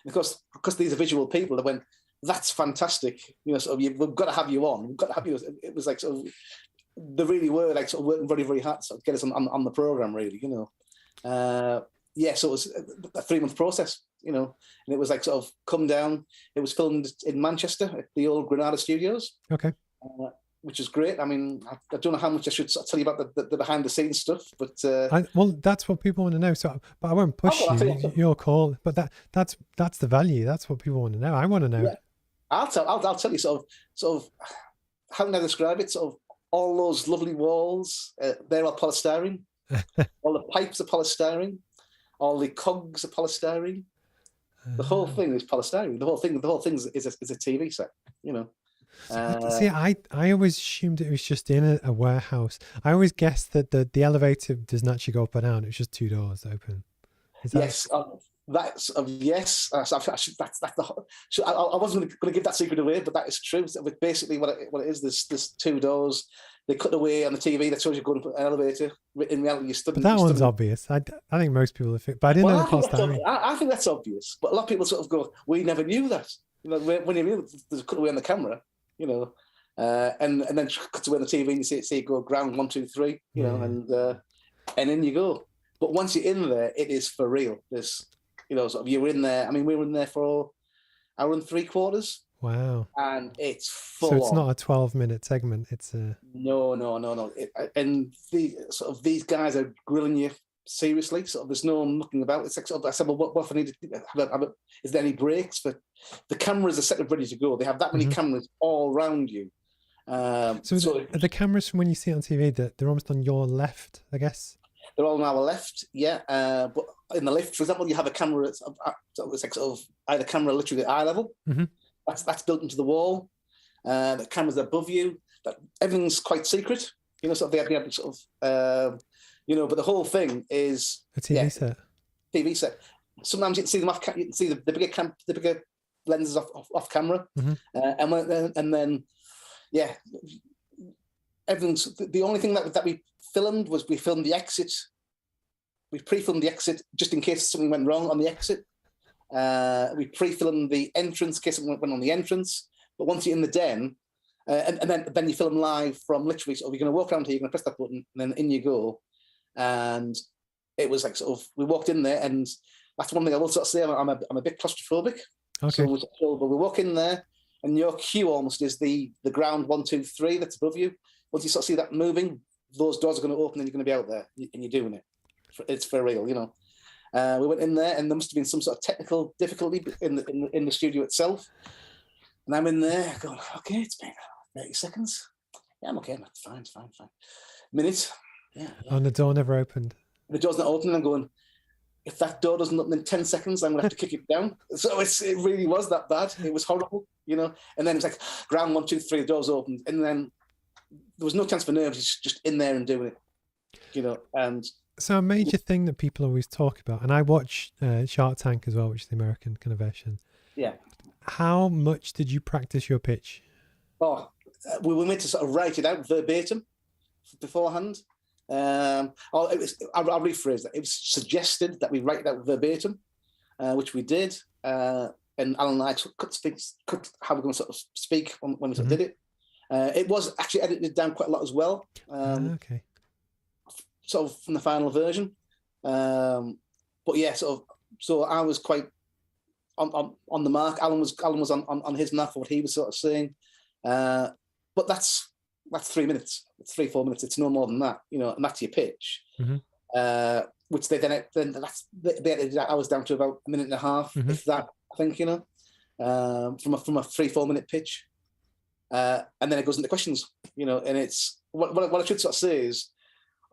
Because these are visual people, they went, that's fantastic. You know, sort of, we've got to have you on. We've got to have you. It was like sort of, they really were like sort of working very, very hard to sort of get us on the program, really. You know, so it was a 3-month process. You know, and it was like sort of come down. It was filmed in Manchester at the old Granada Studios. Okay. Which is great. I mean, I don't know how much I should tell you about the behind the scenes stuff, but well, that's what people want to know. So, but I won't push you. Your call. But that's the value. That's what people want to know. I want to know. Yeah. I'll tell you sort of how can I describe it? Sort of all those lovely walls. They're all polystyrene. All the pipes are polystyrene. all the cogs are polystyrene. The whole thing is polystyrene. The whole thing is a TV set. You know. See, I always assumed it was just in a warehouse. I always guessed that the elevator doesn't actually go up and down. It's just two doors open. Yes, yes. I wasn't going to give that secret away, but that is true. So basically, what it is, there's two doors. They cut away on the TV that shows you going up an elevator. In reality, you stood. But that one's obvious. I think most people have. But I didn't know the polystyrene. I think that's obvious. But a lot of people sort of go, "We never knew that." You know, when you realize there's a cut away on the camera, you know, and then cuts away on the TV, and you see it go ground 1, 2, 3, you know, and in you go. But once you're in there, it is for real. There's, you know, sort of you're in there. I mean, we were in there for an hour and 3/4. Wow. And it's full. So it's not a 12-minute segment. It's a no. And these guys are grilling you seriously. Sort of, there's no mucking about. It's like sort of, I said, well, what if I need to? Is there any breaks? For the cameras are set up ready to go. They have that many cameras all around you. So the cameras from when you see it on TV, they're almost on your left, I guess. They're all on our left, yeah. But in the lift, for example, you have a camera. It's like sort of either camera literally at eye level. Mm-hmm. That's built into the wall. The cameras above you. Everything's quite secret. You know, sort of they have sort of, you know, but the whole thing is a TV set. TV set. Sometimes you can see them off. You can see the bigger lenses off camera, and then everything's. The only thing that we filmed was we filmed the exit. We pre-filmed the exit just in case something went wrong on the exit. We pre-filmed the entrance in case something went on the entrance. But once you're in the den, and then you film live from literally. So you're going to walk around here, you're going to press that button, and then in you go. And it was like sort of we walked in there, and that's one thing I will sort of say. I'm a bit claustrophobic. Okay. So we walk in there, and your cue almost is the ground 1, 2, 3 that's above you. Once you sort of see that moving, those doors are going to open, and you're going to be out there, and you're doing it. It's for real, you know. We went in there, and there must have been some sort of technical difficulty in the studio itself. And I'm in there going, okay, it's been 30 seconds. Yeah, I'm okay. It's fine. Minute. Yeah. And the door never opened. The door's not opening. I'm going, if that door doesn't open in 10 seconds, I'm going to have to kick it down. So it really was that bad. It was horrible, you know. And then it's like, ground 1, 2, 3, the door's opened. And then there was no chance for nerves. It's just in there and doing it, you know. And so a major thing that people always talk about, and I watch Shark Tank as well, which is the American kind of version. Yeah. How much did you practice your pitch? Oh, we were meant to sort of write it out verbatim beforehand. I'll rephrase that. It was suggested that we write it out verbatim, which we did. And Alan and I cut how we're going to sort of speak when we sort of did it. It was actually edited down quite a lot as well. Okay. Sort of from the final version, but yeah, so I was quite on the mark. Alan was on his mark for what he was sort of saying, but that's 3 minutes. It's 3-4 minutes. It's no more than that, you know, and that's your pitch. Which they then they edited hours down to about 1.5 minutes, if that. I think, you know, from a 3-4 minute pitch, and then it goes into questions, you know, and it's what I should sort of say is.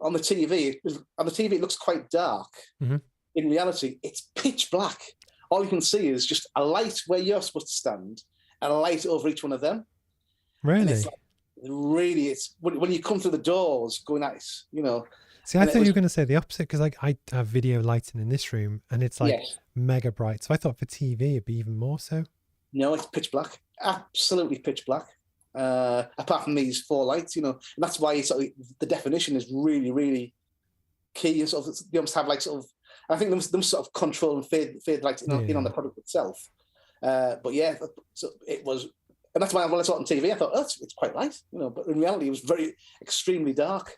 On the TV, it looks quite dark. In reality, it's pitch black. All you can see is just a light where you're supposed to stand and a light over each one of them. Really? It's when you come through the doors going at it, you know. See, I thought you were going to say the opposite because I have video lighting in this room and it's like mega bright. So I thought for TV it'd be even more so. No, it's pitch black. Absolutely pitch black. Apart from these 4 lights, you know, and that's why sort of the definition is really, really key. And sort of, you almost have like sort of, I think them sort of control and fade lights in on the product itself. But yeah, so it was, and that's why when I saw it on TV, I thought, oh, it's quite light, you know. But in reality, it was extremely dark.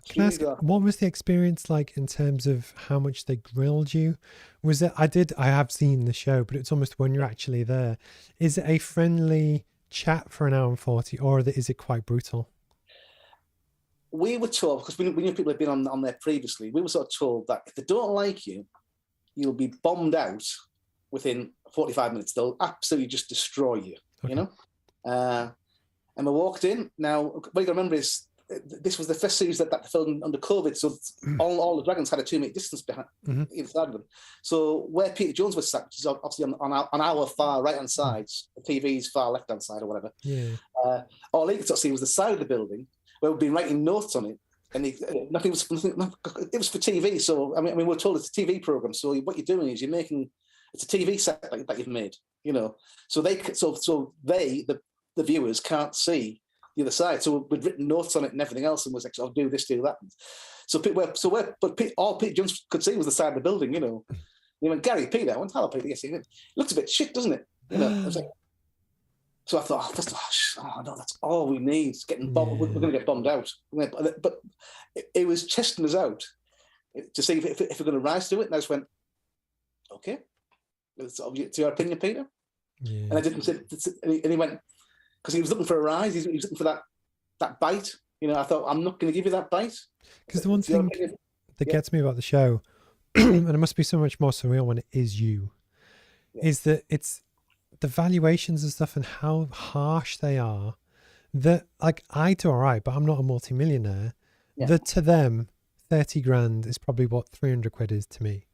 Can I ask, what was the experience like in terms of how much they grilled you? Was it? I have seen the show, but it's almost when you're actually there. Is it a friendly chat for 1 hour and 40, or is it quite brutal? We were told, because we knew people had been on there previously, we were sort of told that if they don't like you, you'll be bombed out within 45 minutes. They'll absolutely just destroy you, you know? And we walked in. Now, what you got to remember is this was the first series that filmed under COVID, so all the dragons had a 2 metre distance behind inside of them. So where Peter Jones was sat, which is obviously on our far right hand side, the TV's far left hand side or whatever. Yeah. All he could sort of see was the side of the building where we'd been writing notes on it, and it was for TV. So I mean, we're told it's a TV program. So what you're doing is it's a TV set that you've made, you know. So the viewers can't see the other side. So we'd written notes on it and everything else, and was like, "I'll do this, do that." All Pete Jones could see was the side of the building, you know. He went, "Gary, Peter." I went, "Hello, Peter." Yes, it looks a bit shit, doesn't it? You know. I was like, so I thought, no, that's all we need. It's getting bombed. We're going to get bombed out. But it was testing us out to see if we're going to rise to it. And I just went, okay. To your opinion, Peter? Yeah. And I didn't say, and he went, because he was looking for a rise. He was looking for that bite. You know, I thought, I'm not going to give you that bite. Because the one thing that gets me about the show, and it must be so much more surreal when it is you, is that it's the valuations and stuff and how harsh they are. That, like, I do all right, but I'm not a multimillionaire. Yeah. That to them, 30 grand is probably what 300 quid is to me.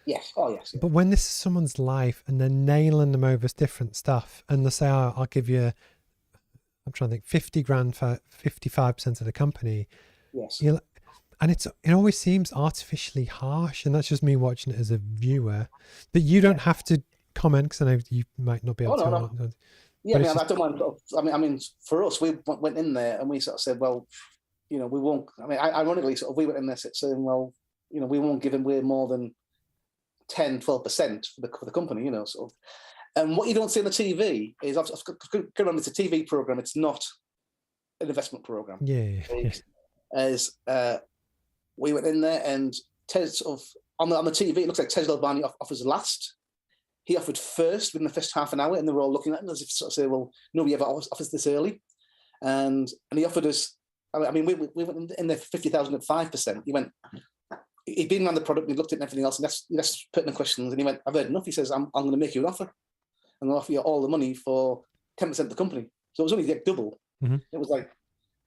Yes. Oh, yes. Yeah. But when this is someone's life and they're nailing them over different stuff, and they say, "Oh, I'll give you," I'm trying to think, 50 grand for 55% of the company. Yes. And it always seems artificially harsh, and that's just me watching it as a viewer. That you don't have to comment, because I know you might not be able to. No. Yeah, I don't mind. I mean, for us, we went in there and we sort of said, well, you know, we won't. I mean, ironically, sort of, we went in there saying, well, you know, we won't give away more than 10, 12% for the company, you know, sort of. And what you don't see on the TV is, I've remember, it's a TV program. It's not an investment program. Yeah. We went in there, and Ted sort of on the TV, it looks like Ted Albani offers last. He offered first within the first half an hour, and they were all looking at him as if to sort of say, "Well, nobody ever offers this early." And he offered us. I mean, we went in there for 50,000 at 5%. He went. He'd been around the product. We looked at everything else, and that's pertinent questions. And he went, "I've heard enough." He says, "I'm going to make you an offer. I'm going to offer you all the money for 10% of the company." So it was only like double. Mm-hmm. It was like,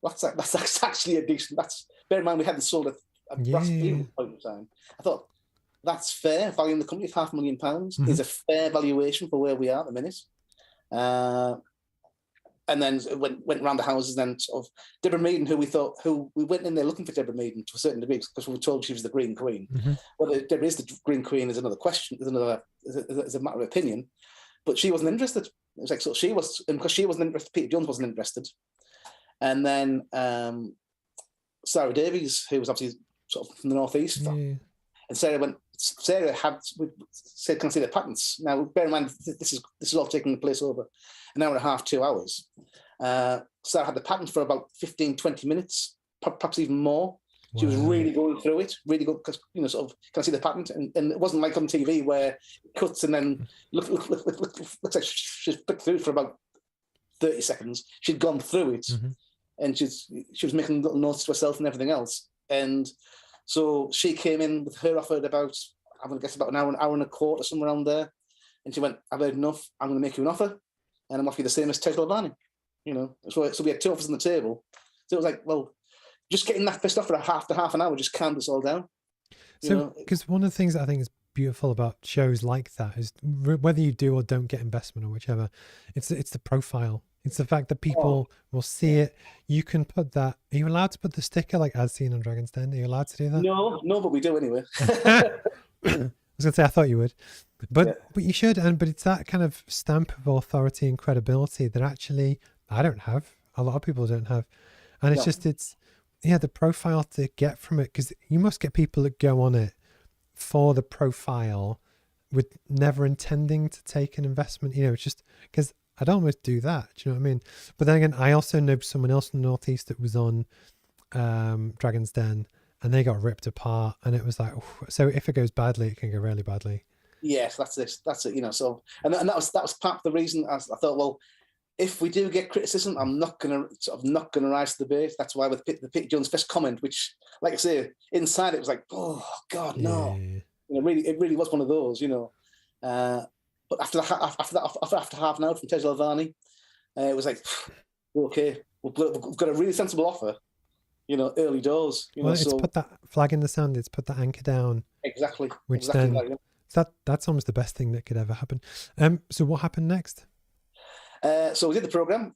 that's actually a decent. Bear in mind, we hadn't sold a brass deal at the point in time. I thought, that's fair. Valuing the company at £500,000 is a fair valuation for where we are at the minute. And then went around the houses. And then sort of Deborah Meaden, who we went in there looking for Deborah Meaden to a certain degree because we were told she was the Green Queen. Mm-hmm. Whether Deborah is the Green Queen is another question. Is a matter of opinion. But she wasn't interested. It was like, so she was, and because she wasn't interested, Peter Jones wasn't interested. And then Sarah Davies, who was obviously sort of from the northeast. Yeah. And Sarah said, "Can I see the patents?" Now, bear in mind, this is all taking place over an hour and a half, 2 hours. Sarah had the patent for about 15, 20 minutes, perhaps even more. Wow. She was really going through it, really good, because, you know, sort of, "Can I see the patent?" And it wasn't like on TV where it cuts and then looks like she's flicked through for about 30 seconds. She'd gone through it, and she was making little notes to herself and everything else. And so she came in with her offer at about, I'm going to guess about an hour and a quarter, somewhere around there. And she went, "I've heard enough. I'm going to make you an offer, and I'm offering you the same as Ted Albani." You know, so we had two offers on the table. So it was like, well, just getting that first offer after half an hour just calmed us all down. So, because one of the things that I think is beautiful about shows like that is whether you do or don't get investment or whichever, it's the profile. It's the fact that people will see it. You can put that. Are you allowed to put the sticker like as seen on Dragon's Den? Are you allowed to do that? No, but we do anyway. I was going to say, I thought you would, but you should. But it's that kind of stamp of authority and credibility that actually I don't have. A lot of people don't have, and it's just the profile to get from it, because you must get people that go on it for the profile with never intending to take an investment. You know, it's just because I'd almost do that. Do you know what I mean? But then again, I also know someone else in the Northeast that was on Dragon's Den, and they got ripped apart, and it was like, so if it goes badly, it can go really badly. Yes, that's it. You know, so and that was part of the reason I thought, well, if we do get criticism, I'm not gonna rise to the bait. That's why with the Peter Jones first comment, which, like I say, inside it was like, oh God, no. Yeah. You know, it really was one of those. You know. But after half an hour from Tej Albani, it was like, okay, we've got a really sensible offer. early doors. Well, it's put that flag in the sand. It's put that anchor down. Exactly. Which exactly then that, that's almost the best thing that could ever happen. So what happened next? So we did the program.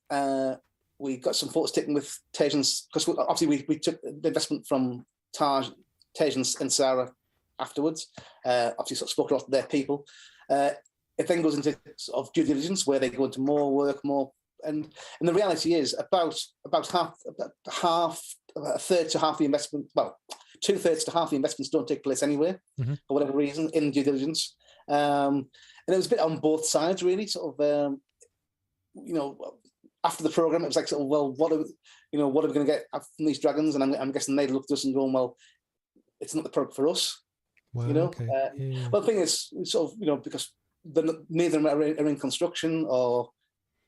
We got some photos taken with Tej, because obviously we took the investment from Tej and Sarah afterwards. Obviously, sort of spoke to a lot of their people. It then goes into sort of due diligence, where they go into more work, and the reality is about half, a third to half the investment. Well, 2/3 to half the investments don't take place anywhere for whatever reason in due diligence. And it was a bit on both sides, really. Sort of, after the program, it was like, sort of, well, what are we going to get from these dragons? And I'm guessing they looked at us and going, well, it's not the product for us. Wow, okay. Well, the thing is, sort of, because neither of them are in construction or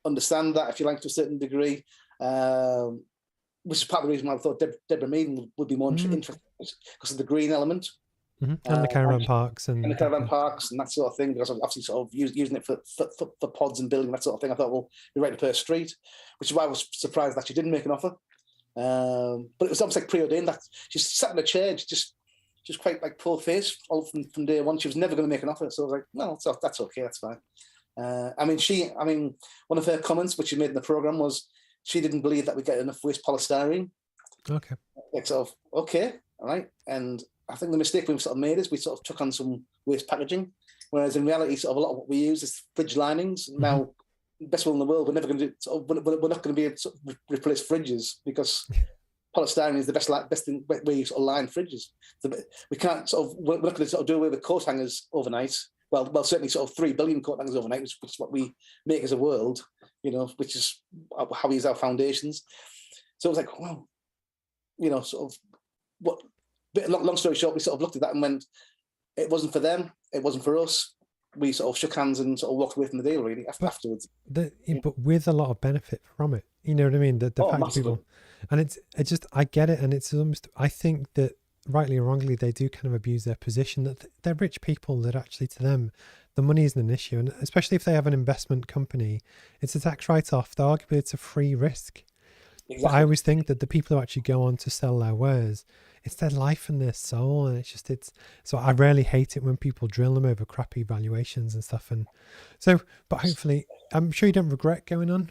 understand that, if you like, to a certain degree, which is part of the reason why I thought Deborah Meaden would be more interested, because of the green element. And the caravan parks and the caravan parks and that sort of thing, because I'm obviously sort of using it for pods and building, that sort of thing. I thought, well, we're right up her street, which is why I was surprised that she didn't make an offer. But it was almost like preordained that she sat in a chair, just quite like poor face all from day one. She was never going to make an offer, so I was like, no, that's okay, that's fine. One of her comments, which she made in the program, was she didn't believe that we get enough waste polystyrene. Okay. Like, sort of, okay, all right. And I think the mistake we sort of made is we sort of took on some waste packaging, whereas in reality, sort of a lot of what we use is fridge linings. Now, best will in the world, we're never going to do. We're not going to be able to replace fridges, because polystyrene is the best thing where you sort of line fridges. We can't we're not going to sort of do away with coat hangers overnight. Well, certainly sort of 3 billion coat hangers overnight, which is what we make as a world, which is how we use our foundations. So it was like, well, sort of what. But long story short, we sort of looked at that and went, it wasn't for them, it wasn't for us. We sort of shook hands and sort of walked away from the deal, really, afterwards. But with a lot of benefit from it, you know what I mean? The fact people, and it's just, I get it, and it's almost, I think that rightly or wrongly, they do kind of abuse their position, that they're rich people, that actually to them, the money isn't an issue. And especially if they have an investment company, it's a tax write-off. Arguably, it's a free risk. Exactly. But I always think that the people who actually go on to sell their wares, it's their life and their soul, and so I really hate it when people drill them over crappy valuations and stuff. And so, but hopefully, I'm sure you don't regret going on.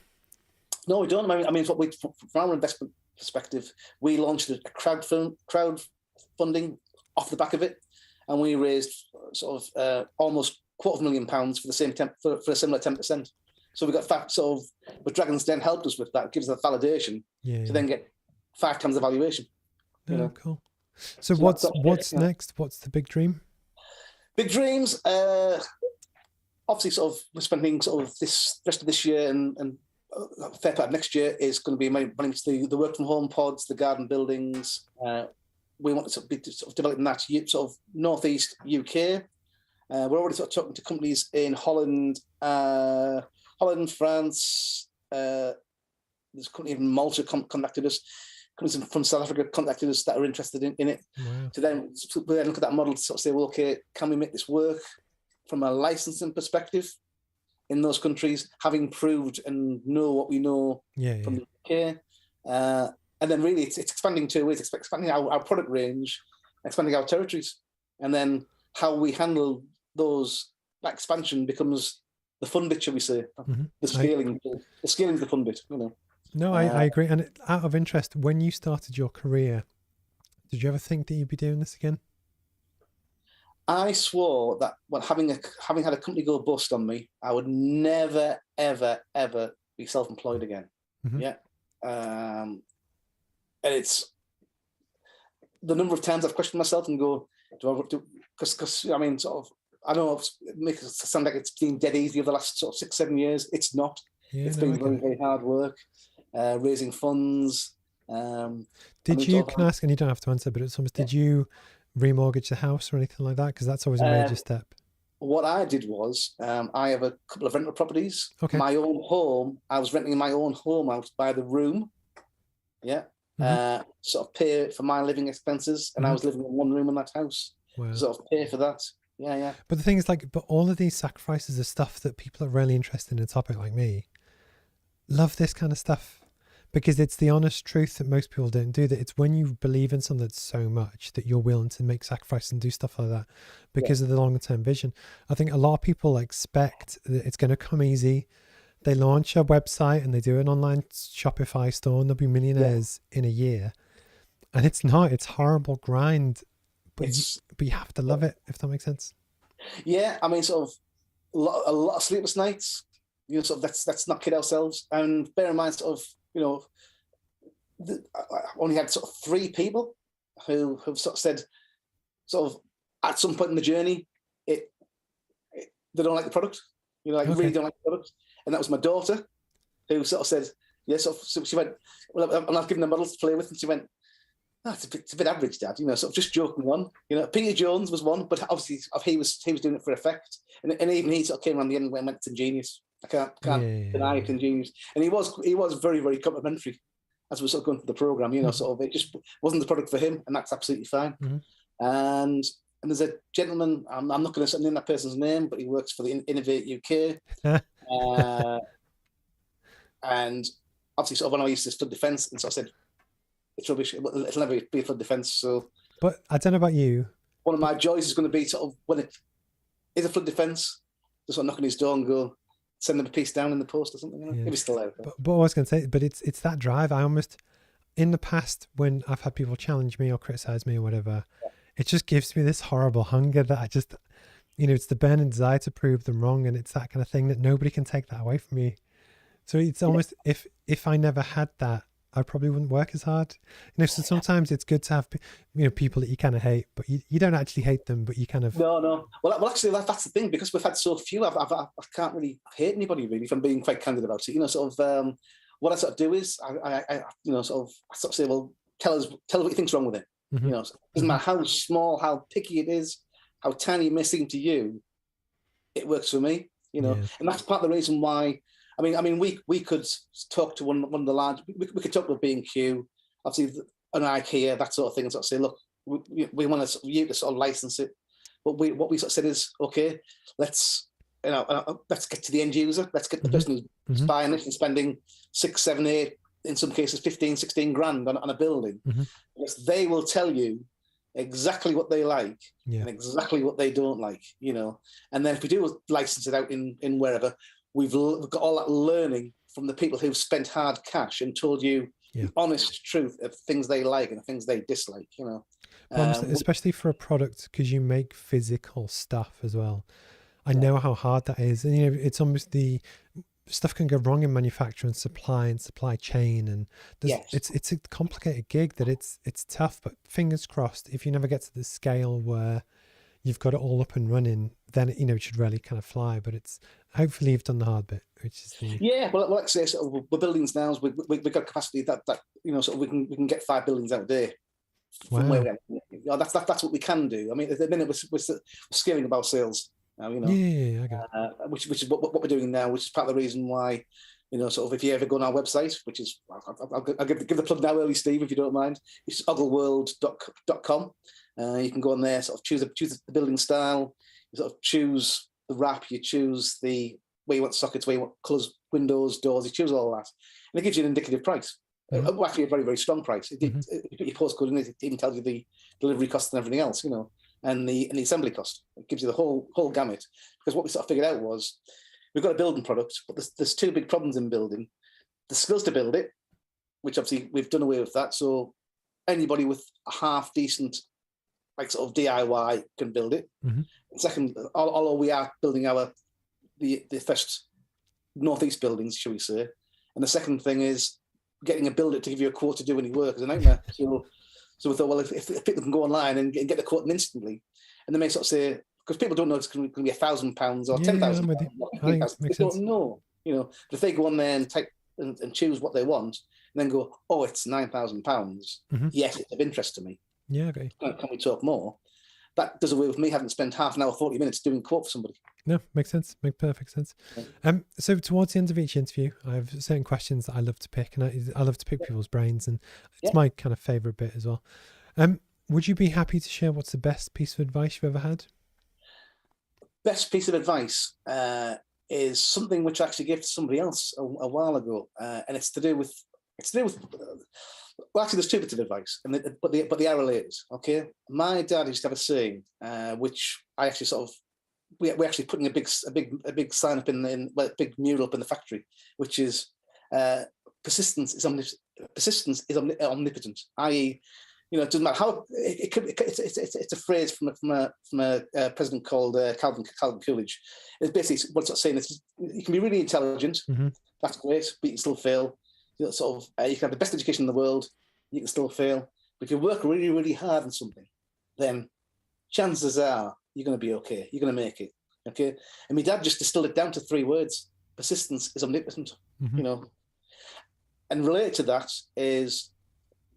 No, we don't. I mean, from our investment perspective, we launched a crowdfunding off the back of it, and we raised sort of almost £250,000 for the same for a similar 10%. So we got but Dragons Den helped us with that. It gives us a validation to then get 5 times the valuation. Cool. So what's next? What's the big dream? Big dreams. Obviously, sort of we're spending sort of this rest of this year and a fair part of next year is going to be running to the work from home pods, the garden buildings. We want to be sort of developing that sort of northeast UK. We're already sort of talking to companies in Holland, France. There's a company in Malta contacted us. Companies from South Africa contacted us that are interested in it. Wow. To then look at that model to sort of say, well, okay, can we make this work from a licensing perspective in those countries, having proved and know what we know from the UK? And then really it's expanding 2 ways, expanding our product range, expanding our territories, and then how we handle that expansion becomes the fun bit, shall we say. The scaling is the fun bit, No, I agree. And out of interest, when you started your career, did you ever think that you'd be doing this again? I swore that having had a company go bust on me, I would never, ever, ever be self-employed again. Yeah. And it's the number of times I've questioned myself and go, because I mean, sort of, I know it makes it sound like it's been dead easy over the last sort of 6-7 years. It's not. It's been very, very hard work, raising funds. Can I ask, and you don't have to answer, but it's almost, did you remortgage the house or anything like that? Because that's always a major step. What I did was, I have a couple of rental properties. Okay. My own home, I was renting my own home out by the room. Yeah. Sort of pay for my living expenses, and I was living in one room in that house. Wow. Sort of pay for that. Yeah. But the thing is, but all of these sacrifices are stuff that people are really interested in a topic like me love this kind of stuff, because it's the honest truth that most people don't do. That it's when you believe in something so much that you're willing to make sacrifices and do stuff like that because of the longer term vision. I think a lot of people expect that it's going to come easy. They launch a website and they do an online Shopify store and they'll be millionaires in a year. And it's not. It's horrible grind, but you have to love it, if that makes sense. Yeah, I mean, sort of a lot of sleepless nights. You know, sort of let's not kid ourselves. And bear in mind, sort of, you know, I only had sort of 3 people who have sort of said, sort of at some point in the journey, they don't like the product. You know, like really don't like the product. And that was my daughter, who sort of said, yes. Yeah, so she went, well, I'm not giving her models to play with, and she went, oh, it's a bit average, Dad. You know, sort of just joking on. You know, Peter Jones was one, but obviously he was doing it for effect, and even he sort of came around the end and went to Ingenious. I can't deny it, Ingenious, and he was very, very complimentary as we were sort of going through the program. You know, sort of it just wasn't the product for him, and that's absolutely fine. And there's a gentleman, I'm not going to name that person's name, but he works for the Innovate UK. And obviously, sort of when I used to flood defence, and so I said, it's rubbish. It'll never be a flood defence. So, but I don't know about you. One of my joys is going to be sort of when it is a flood defence, just sort of knock on his door and go, send them a piece down in the post or something. You know? If he's still there. But I was going to say, but it's that drive. I almost, in the past, when I've had people challenge me or criticise me or whatever, it just gives me this horrible hunger that I just, you know, it's the burning desire to prove them wrong, and it's that kind of thing that nobody can take that away from me. So it's almost if I never had that, I probably wouldn't work as hard. You know, so sometimes it's good to have, you know, people that you kind of hate, but you don't actually hate them, but you kind of... No. Well, actually, that's the thing, because we've had so few, I can't really hate anybody, really, if I'm being quite candid about it. You know, sort of, what I sort of do is, I you know, sort of say, well, tell us what you think's wrong with it. You know, it doesn't matter how small, how picky it is, how tiny it may seem to you, it works for me, you know. And that's part of the reason why, I mean, we could talk to one of the large. We could talk to B&Q, obviously, an IKEA, that sort of thing, and sort of say, look, we want you to sort of license it. But what we sort of said is, okay, let's get to the end user. Let's get the person who's buying it and spending 6, 7, 8, in some cases 15, 16 grand on a building, because they will tell you exactly what they like and exactly what they don't like. You know, and then if we do license it out in wherever. We've got all that learning from the people who've spent hard cash and told you the honest truth of things they like and things they dislike, you know. Especially for a product, because you make physical stuff as well. I know how hard that is. And, you know, it's almost the stuff can go wrong in manufacturing, supply chain. And it's a complicated gig that it's tough, but fingers crossed, if you never get to the scale where you've got it all up and running, then it should really kind of fly. But it's hopefully you've done the hard bit, which is well, like I say, sort of, we're buildings now. We've got capacity that you know, sort of we can get 5 buildings out there. From where we are. You know, that's what we can do. I mean, at the minute we're scaling about sales now. You know, which is what we're doing now, which is part of the reason why. You know, sort of, if you ever go on our website, which is, I'll give the plug now, early Steve, if you don't mind. It's ogleworld.com. You can go on there, sort of choose the building style, you sort of choose the wrap, you choose where you want sockets, where you want colours, windows, doors, you choose all that. And it gives you an indicative price. Actually, a very, very strong price. You put your postcode in it even tells you the delivery cost and everything else, you know, and the assembly cost. It gives you the whole gamut. Because what we sort of figured out was, we've got a building product, but there's 2 big problems in building. The skills to build it, which obviously we've done away with that. So anybody with a half decent, like sort of DIY, can build it. Second, although we are building the first northeast buildings, shall we say. And the second thing is getting a builder to give you a quote to do any work is a nightmare. So we thought, well, if people can go online and get the quote instantly, and they may sort of say, because people don't know it's going to be £1,000 or £10,000. They don't know, you know. But if they go on there and type and choose what they want, and then go, oh, it's £9,000. Yes, it's of interest to me. Yeah, okay. Can we talk more? That does away with me having to spend half an hour, 40 minutes doing a quote for somebody. No, makes sense. Makes perfect sense. So towards the end of each interview, I have certain questions that I love to pick, and I love to pick people's brains, and it's my kind of favourite bit as well. Would you be happy to share what's the best piece of advice you've ever had? Best piece of advice is something which I actually gave to somebody else a while ago, and it's to do with it's to do with, well, actually, there's two bits of advice, but they are related. Okay, my dad used to have a saying, which I actually sort of, we're actually putting a big sign up a big mural up in the factory, which is persistence is omnipotent. I.e., it doesn't matter how it's a phrase from a president called Calvin Coolidge. It's basically what it's saying is you can be really intelligent, that's great, but you can still fail. You can have the best education in the world, you can still fail. But if you work really, really hard on something, then chances are you're going to be okay. You're going to make it. Okay. And my dad just distilled it down to 3 words: persistence is omnipotent. And related to that is,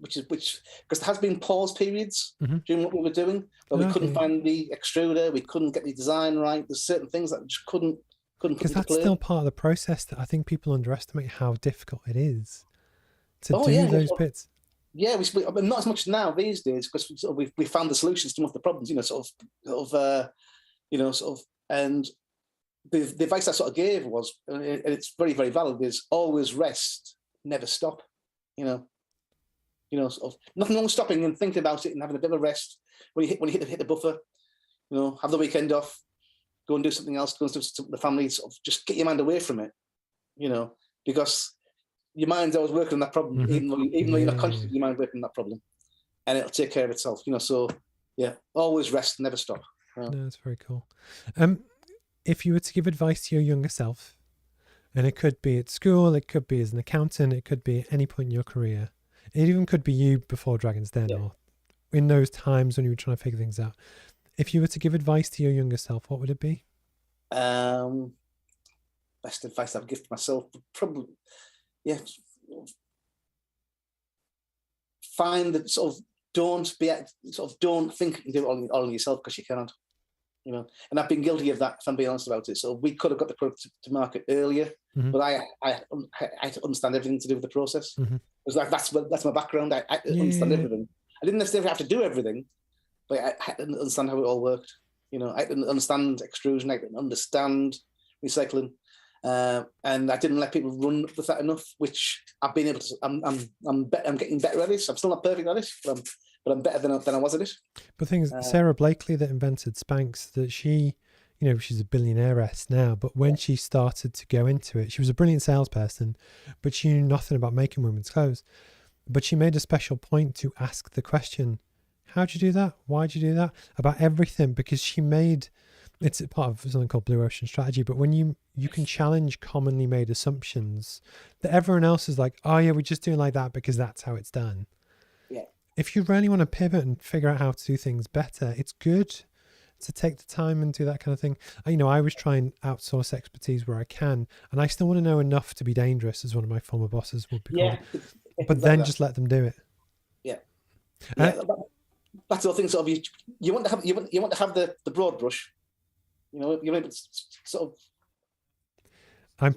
because there has been pause periods during what we were doing, but we couldn't find the extruder, we couldn't get the design right. There's certain things that we just couldn't because that's still part of the process that I think people underestimate how difficult it is to do those bits. Yeah, we not as much now these days, because we found the solutions to most of the problems. And the advice I sort of gave was, and it's very, very valid, is always rest, never stop. Nothing wrong with stopping and thinking about it and having a bit of a rest when you hit the buffer. Have the weekend off, go and do something else, go and do something with the family. Just get your mind away from it. Because your mind's always working on that problem, even though you're not conscious of your mind working on that problem, and it'll take care of itself. So yeah, always rest, never stop. No, that's very cool. If you were to give advice to your younger self, and it could be at school, it could be as an accountant, it could be at any point in your career, it even could be you before Dragon's Den or in those times when you were trying to figure things out. If you were to give advice to your younger self, what would it be? Best advice I'd give to myself, probably, find that don't think you can do it all on yourself, because you can't. And I've been guilty of that, if I'm being honest about it. So we could have got the product to market earlier, but I had to understand everything to do with the process. Because that's my background. I understand everything. I didn't necessarily have to do everything, but I had to understand how it all worked. I didn't understand extrusion. I didn't understand recycling, and I didn't let people run with that enough. Which I've been able to. I'm getting better at it. I'm still not perfect at it, but I'm better than I was at it. But the thing is, Sarah Blakely that invented Spanx, that she, she's a billionaire-esque now, but when she started to go into it, she was a brilliant salesperson, but she knew nothing about making women's clothes. But she made a special point to ask the question, how'd you do that? Why'd you do that? About everything, because it's part of something called Blue Ocean Strategy, but when you can challenge commonly made assumptions that everyone else is like, oh yeah, we're just doing like that because that's how it's done. If you really want to pivot and figure out how to do things better, it's good to take the time and do that kind of thing. I always try and outsource expertise where I can, and I still want to know enough to be dangerous, as one of my former bosses would be called. But then just let them do it. That's the thing. You want to have the broad brush. You want to sort of. I'm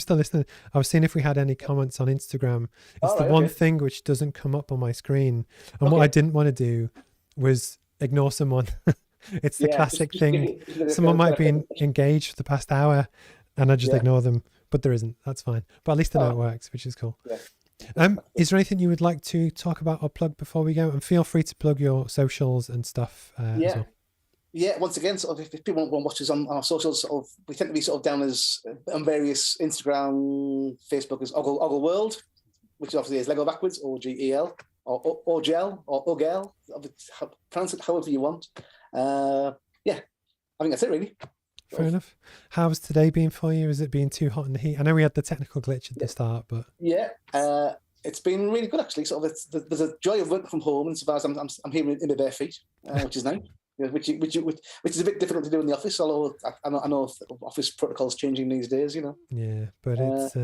still listening. I was seeing if we had any comments on Instagram. It's one thing which doesn't come up on my screen. And what I didn't want to do was ignore someone. It's the classic thing. Someone might be engaged for the past hour and I just ignore them, but there isn't. That's fine. But at least I know it works, which is cool. Is there anything you would like to talk about or plug before we go? And feel free to plug your socials and stuff as well. Yeah, once again, if people want to watch us on our socials, we tend to be down as on various Instagram, Facebook as OGEL World, which obviously is Lego backwards, OGEL, or OGEL, or OGEL, pronounce it however you want. I think that's it really. Fair enough. How's today been for you? Has it been too hot in the heat? I know we had the technical glitch at the start, but it's been really good actually. There's a joy of working from home, and so far as I'm here in my bare feet, which is nice. Which is a bit difficult to do in the office, although I know office protocols changing these days, Yeah, but it's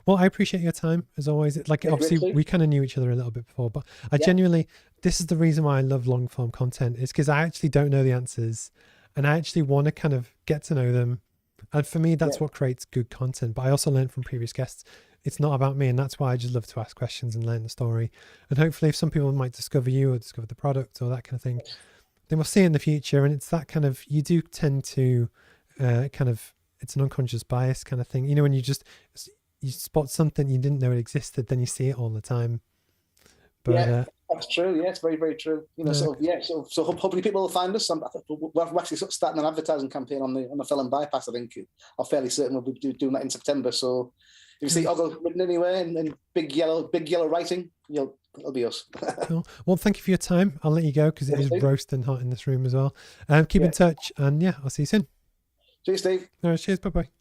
well, I appreciate your time as always. Obviously we kind of knew each other a little bit before, but I genuinely, this is the reason why I love long form content, is because I actually don't know the answers, and I actually want to kind of get to know them, and for me that's what creates good content. But I also learned from previous guests, it's not about me, and that's why I just love to ask questions and learn the story. And hopefully, if some people might discover you or discover the product or that kind of thing, then we'll see in the future. And it's that kind of, you do tend to it's an unconscious bias kind of thing. When you spot something you didn't know it existed, then you see it all the time. But, yeah, that's true. Yeah, it's very, very true. You know, no. So hopefully people will find us. We're actually sort of starting an advertising campaign on the Felon Bypass. I think I'm fairly certain we'll be doing that in September. So if you see OGEL written anywhere in big yellow writing, it'll be us. Cool. Well, thank you for your time. I'll let you go because it is roasting hot in this room as well. Keep in touch, and yeah, I'll see you soon. Cheers, Steve. No, cheers. Bye bye.